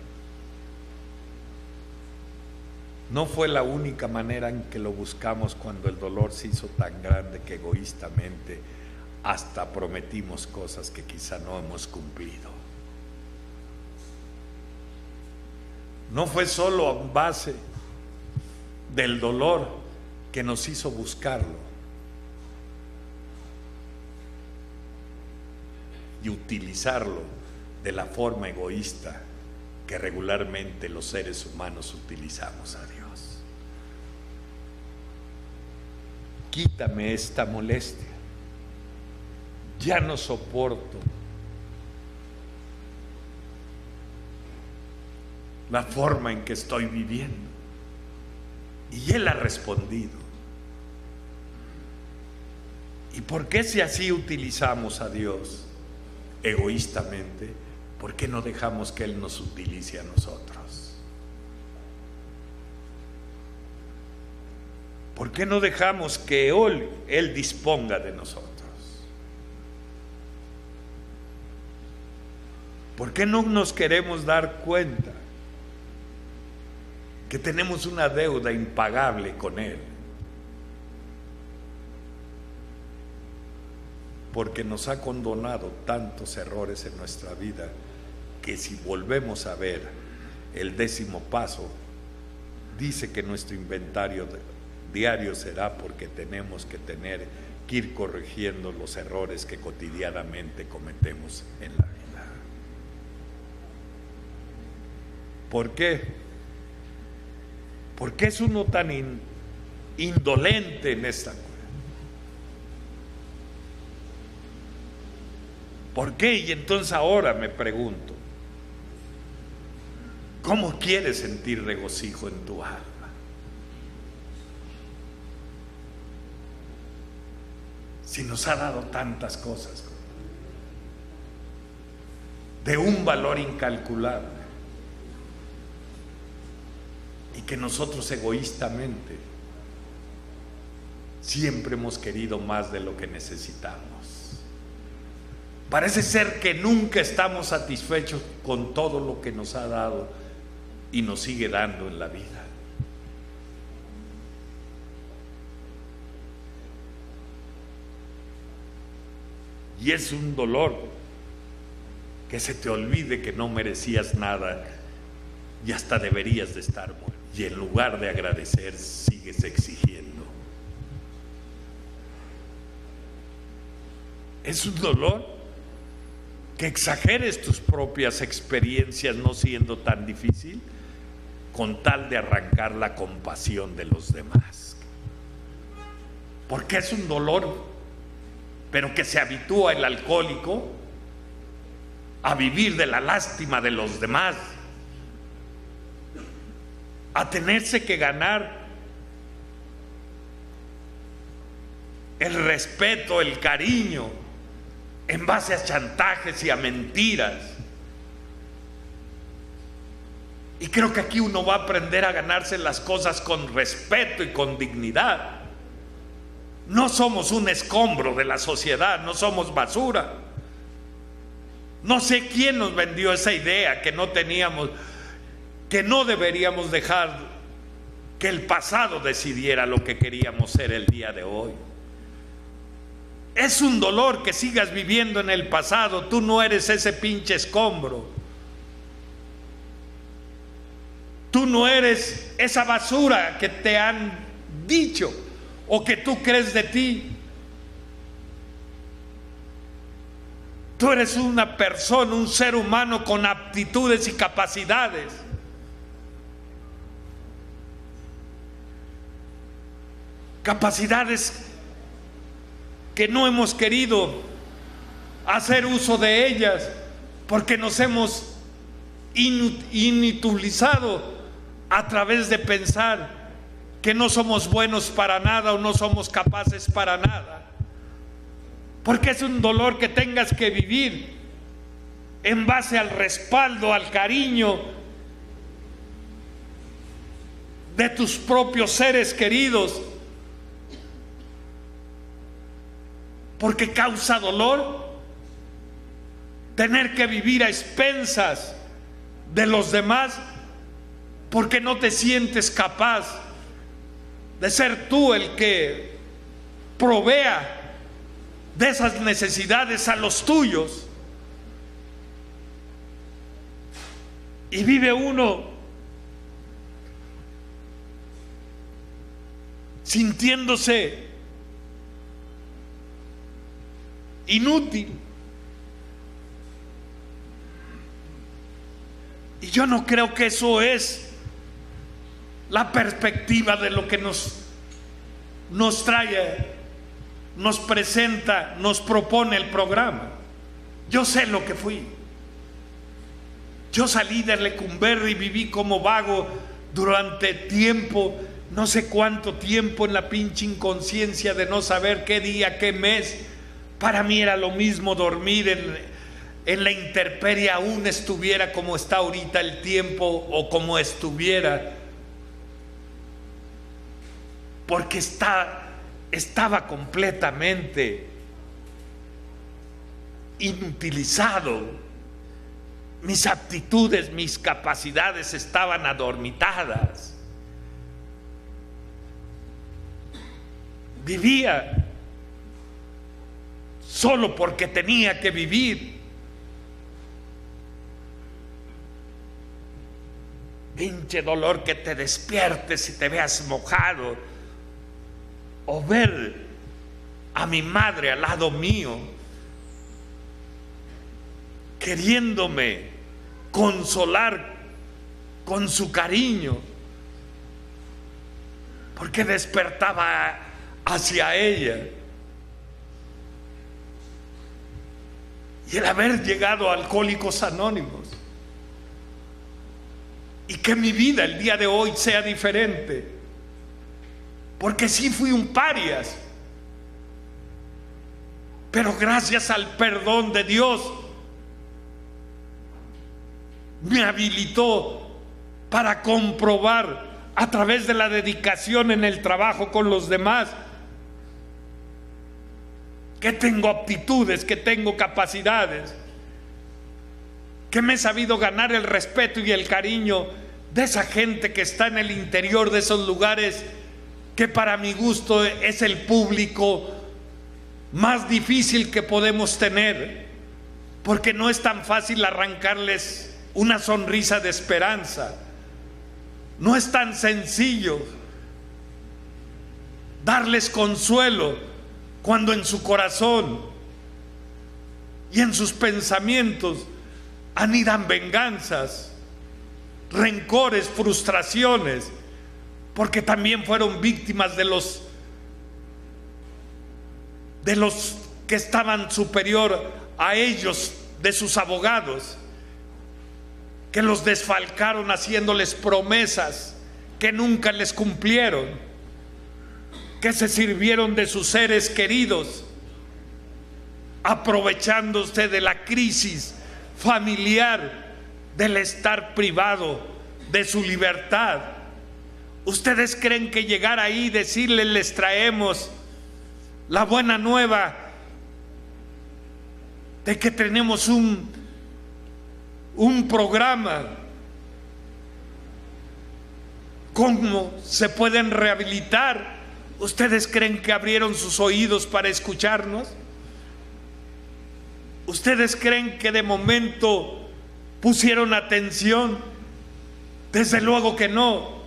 No fue la única manera en que lo buscamos cuando el dolor se hizo tan grande que egoístamente hasta prometimos cosas que quizá no hemos cumplido. No fue solo a base del dolor que nos hizo buscarlo y utilizarlo de la forma egoísta que regularmente los seres humanos utilizamos a Dios. Quítame esta molestia, ya no soporto la forma en que estoy viviendo. Y Él ha respondido. ¿Y por qué, si así utilizamos a Dios egoístamente, por qué no dejamos que Él nos utilice a nosotros? ¿Por qué no dejamos que Él disponga de nosotros? ¿Por qué no nos queremos dar cuenta que tenemos una deuda impagable con Él? Porque nos ha condonado tantos errores en nuestra vida, que si volvemos a ver el 10º paso, dice que nuestro inventario diario será, porque tenemos que ir corrigiendo los errores que cotidianamente cometemos en la vida. ¿Por qué? ¿Por qué es uno tan indolente en esta cosa? ¿Por qué? Y entonces ahora me pregunto, ¿cómo quieres sentir regocijo en tu alma? Si nos ha dado tantas cosas de un valor incalculable, y que nosotros egoístamente siempre hemos querido más de lo que necesitamos. Parece ser que nunca estamos satisfechos con todo lo que nos ha dado y nos sigue dando en la vida. Y es un dolor que se te olvide que no merecías nada y hasta deberías de estar muerto. Y en lugar de agradecer, sigues exigiendo. Es un dolor que exageres tus propias experiencias, no siendo tan difícil, con tal de arrancar la compasión de los demás. Porque es un dolor, pero que se habitúa el alcohólico a vivir de la lástima de los demás, a tenerse que ganar el respeto, el cariño, en base a chantajes y a mentiras. Y creo que aquí uno va a aprender a ganarse las cosas con respeto y con dignidad. No somos un escombro de la sociedad, no somos basura. No sé quién nos vendió esa idea que no teníamos, que no deberíamos dejar que el pasado decidiera lo que queríamos ser el día de hoy. Es un dolor que sigas viviendo en el pasado. Tú no eres ese pinche escombro. Tú no eres esa basura que te han dicho o que tú crees de ti. Tú eres una persona, un ser humano con aptitudes y capacidades. Capacidades que no hemos querido hacer uso de ellas porque nos hemos inutilizado a través de pensar que no somos buenos para nada o no somos capaces para nada. Porque es un dolor que tengas que vivir en base al respaldo, al cariño de tus propios seres queridos. Porque causa dolor tener que vivir a expensas de los demás, porque no te sientes capaz de ser tú el que provea de esas necesidades a los tuyos. Y vive uno sintiéndose inútil. Y yo no creo que eso es la perspectiva de lo que nos trae nos presenta, nos propone el programa. Yo sé lo que fui. Yo salí de Lecumberri y viví como vago durante tiempo, no sé cuánto tiempo, en la pinche inconsciencia de no saber qué día, qué mes. Para mí era lo mismo dormir en la intemperie, aún estuviera como está ahorita el tiempo o como estuviera, porque estaba completamente inutilizado. Mis aptitudes, mis capacidades estaban adormitadas. Vivía solo porque tenía que vivir. Pinche dolor que te despiertes y te veas mojado, o ver a mi madre al lado mío queriéndome consolar con su cariño, porque despertaba hacia ella. Y el haber llegado a Alcohólicos Anónimos, y que mi vida el día de hoy sea diferente, porque sí fui un parias, pero gracias al perdón de Dios me habilitó para comprobar, a través de la dedicación en el trabajo con los demás, que tengo aptitudes, que tengo capacidades, que me he sabido ganar el respeto y el cariño de esa gente que está en el interior de esos lugares, que para mi gusto es el público más difícil que podemos tener, porque no es tan fácil arrancarles una sonrisa de esperanza. No es tan sencillo darles consuelo cuando en su corazón y en sus pensamientos anidan venganzas, rencores, frustraciones, porque también fueron víctimas de los que estaban superior a ellos, de sus abogados, que los desfalcaron haciéndoles promesas que nunca les cumplieron, que se sirvieron de sus seres queridos, aprovechándose de la crisis familiar, del estar privado de su libertad. ¿Ustedes creen que llegar ahí y decirles, les traemos la buena nueva de que tenemos un programa, cómo se pueden rehabilitar? ¿Ustedes creen que abrieron sus oídos para escucharnos? ¿Ustedes creen que de momento pusieron atención? Desde luego que no,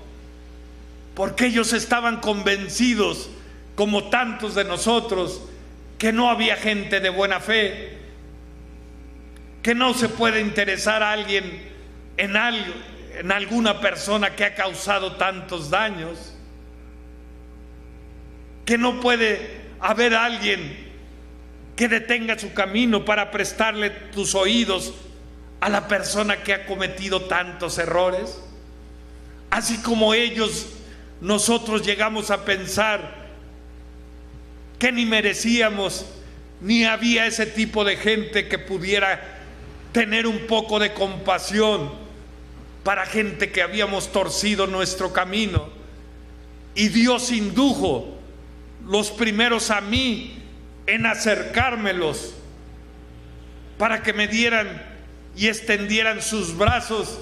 porque ellos estaban convencidos, como tantos de nosotros, que no había gente de buena fe, que no se puede interesar a alguien en algo, en alguna persona que ha causado tantos daños, que no puede haber alguien que detenga su camino para prestarle tus oídos a la persona que ha cometido tantos errores. Así como ellos, nosotros llegamos a pensar que ni merecíamos, ni había ese tipo de gente que pudiera tener un poco de compasión para gente que habíamos torcido nuestro camino. Y Dios indujo los primeros a mí en acercármelos para que me dieran y extendieran sus brazos,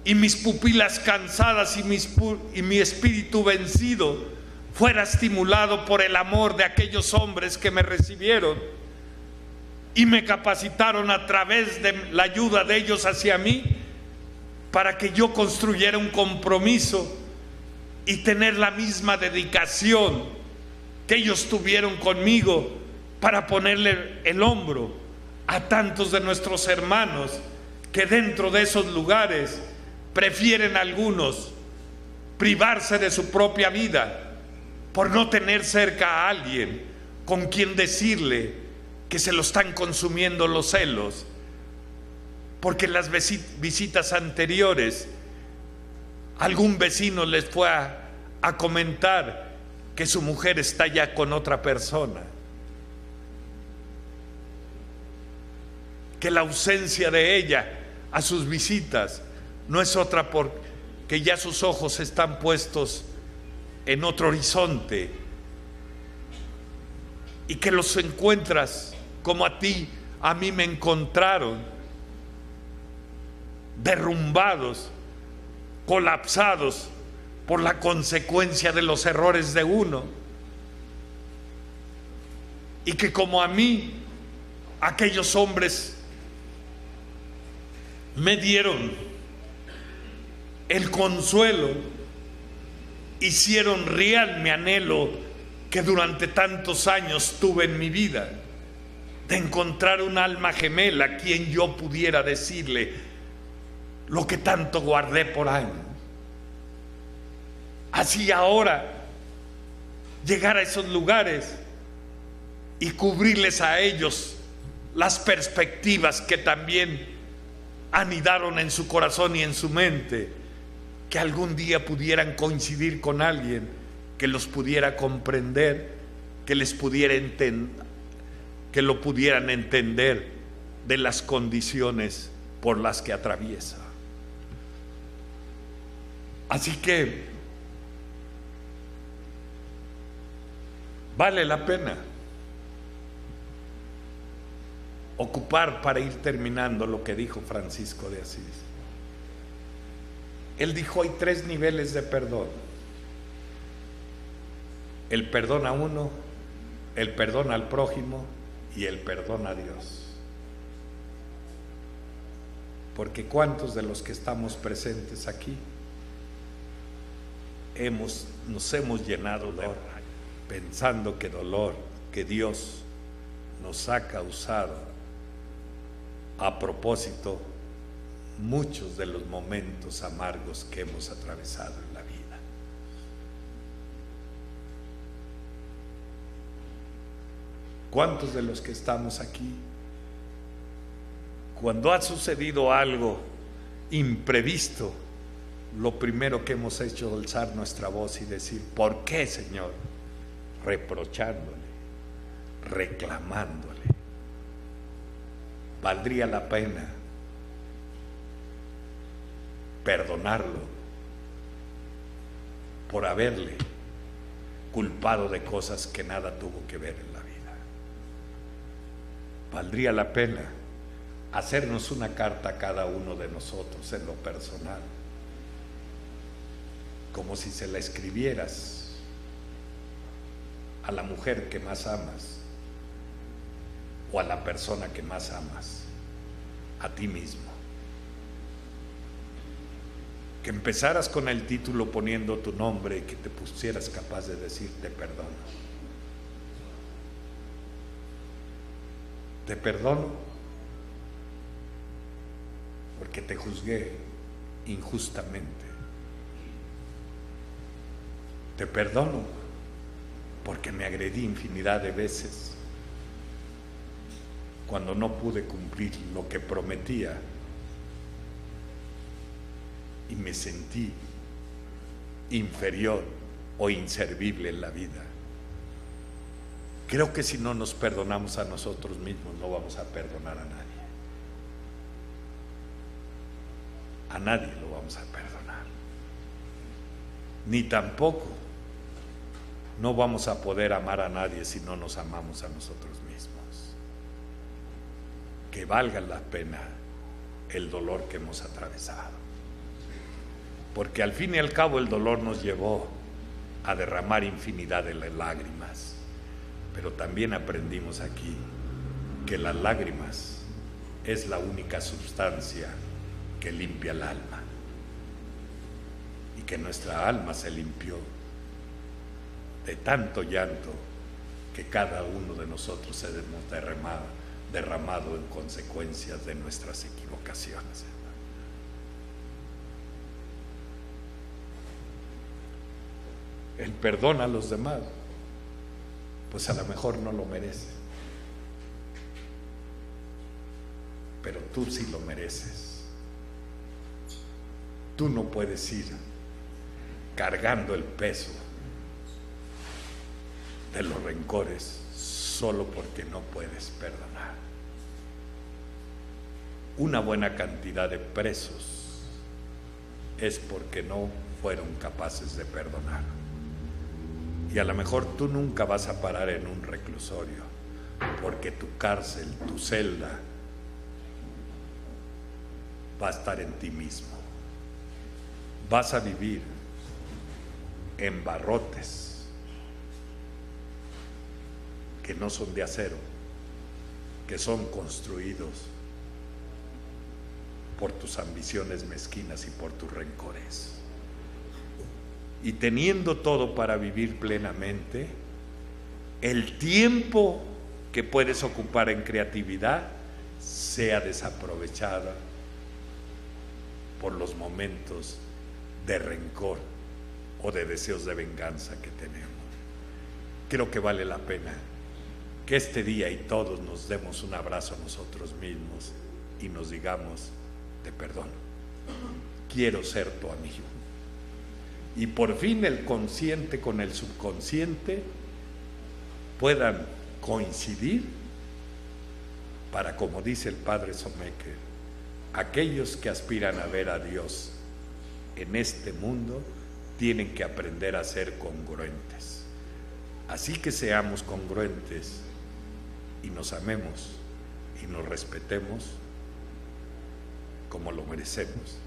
y mis pupilas cansadas y mi espíritu vencido fuera estimulado por el amor de aquellos hombres que me recibieron y me capacitaron a través de la ayuda de ellos hacia mí, para que yo construyera un compromiso y tener la misma dedicación que ellos tuvieron conmigo, para ponerle el hombro a tantos de nuestros hermanos que dentro de esos lugares prefieren algunos privarse de su propia vida por no tener cerca a alguien, con quien decirle que se lo están consumiendo los celos, porque en las visitas anteriores algún vecino les fue a comentar que su mujer está ya con otra persona, que la ausencia de ella a sus visitas no es otra porque ya sus ojos están puestos en otro horizonte, y que los encuentras como a mí me encontraron, derrumbados, colapsados por la consecuencia de los errores de uno, y que como a mí aquellos hombres me dieron el consuelo, hicieron real mi anhelo que durante tantos años tuve en mi vida, de encontrar un alma gemela a quien yo pudiera decirle lo que tanto guardé por años. Así ahora llegar a esos lugares y cubrirles a ellos las perspectivas que también anidaron en su corazón y en su mente, que algún día pudieran coincidir con alguien que los pudiera comprender, que les pudiera que lo pudieran entender de las condiciones por las que atraviesa. Así que vale la pena ocupar, para ir terminando, lo que dijo Francisco de Asís. Él dijo: hay 3 niveles de perdón: el perdón a uno, el perdón al prójimo y el perdón a Dios. Porque ¿cuántos de los que estamos presentes aquí nos hemos llenado de dolor, pensando que dolor que Dios nos ha causado a propósito muchos de los momentos amargos que hemos atravesado en la vida? ¿Cuántos de los que estamos aquí, cuando ha sucedido algo imprevisto, lo primero que hemos hecho es alzar nuestra voz y decir: ¿por qué, Señor? Reprochándole, reclamándole. Valdría la pena perdonarlo por haberle culpado de cosas que nada tuvo que ver en la vida. Valdría la pena hacernos una carta a cada uno de nosotros en lo personal, como si se la escribieras a la mujer que más amas, o a la persona que más amas, a ti mismo. Que empezaras con el título poniendo tu nombre y que te pusieras capaz de decir: te perdono. Te perdono porque te juzgué injustamente. Te perdono porque me agredí infinidad de veces cuando no pude cumplir lo que prometía y me sentí inferior o inservible en la vida. Creo que si no nos perdonamos a nosotros mismos, no vamos a perdonar a nadie. A nadie lo vamos a perdonar. Ni tampoco no vamos a poder amar a nadie si no nos amamos a nosotros mismos. Que valga la pena el dolor que hemos atravesado. Porque al fin y al cabo el dolor nos llevó a derramar infinidad de lágrimas. Pero también aprendimos aquí que las lágrimas es la única sustancia que limpia el alma, y que nuestra alma se limpió de tanto llanto que cada uno de nosotros hemos derramado en consecuencias de nuestras equivocaciones. El perdón a los demás pues a lo mejor no lo merece. Pero tú sí lo mereces. Tú no puedes ir cargando el peso de los rencores solo porque no puedes perdonar. Una buena cantidad de presos es porque no fueron capaces de perdonar. Y a lo mejor tú nunca vas a parar en un reclusorio, porque tu cárcel, tu celda, va a estar en ti mismo. Vas a vivir en barrotes que no son de acero, que son construidos por tus ambiciones mezquinas y por tus rencores. Y teniendo todo para vivir plenamente, el tiempo que puedes ocupar en creatividad sea desaprovechada por los momentos de rencor o de deseos de venganza que tenemos. Creo que vale la pena que este día y todos nos demos un abrazo a nosotros mismos y nos digamos: te perdono, quiero ser tu amigo. Y por fin el consciente con el subconsciente puedan coincidir para, como dice el padre Someker, aquellos que aspiran a ver a Dios en este mundo tienen que aprender a ser congruentes. Así que seamos congruentes y nos amemos y nos respetemos como lo merecemos.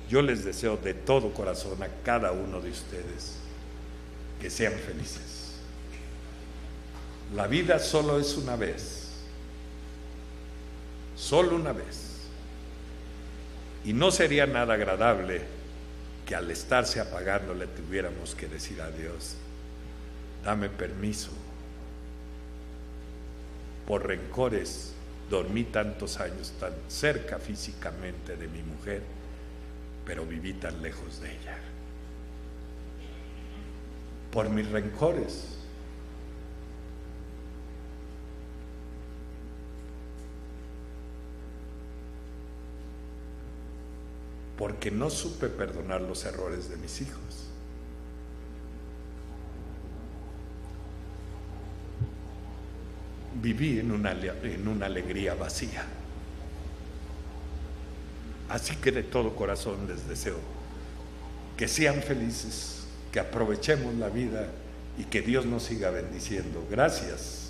Yo les deseo de todo corazón a cada uno de ustedes que sean felices. La vida solo es una vez, solo una vez. Y no sería nada agradable que al estarse apagando le tuviéramos que decir a Dios: dame permiso, por rencores dormí tantos años tan cerca físicamente de mi mujer, pero viví tan lejos de ella. Por mis rencores porque no supe perdonar los errores de mis hijos. Viví en una alegría vacía. Así que de todo corazón les deseo que sean felices, que aprovechemos la vida y que Dios nos siga bendiciendo. Gracias.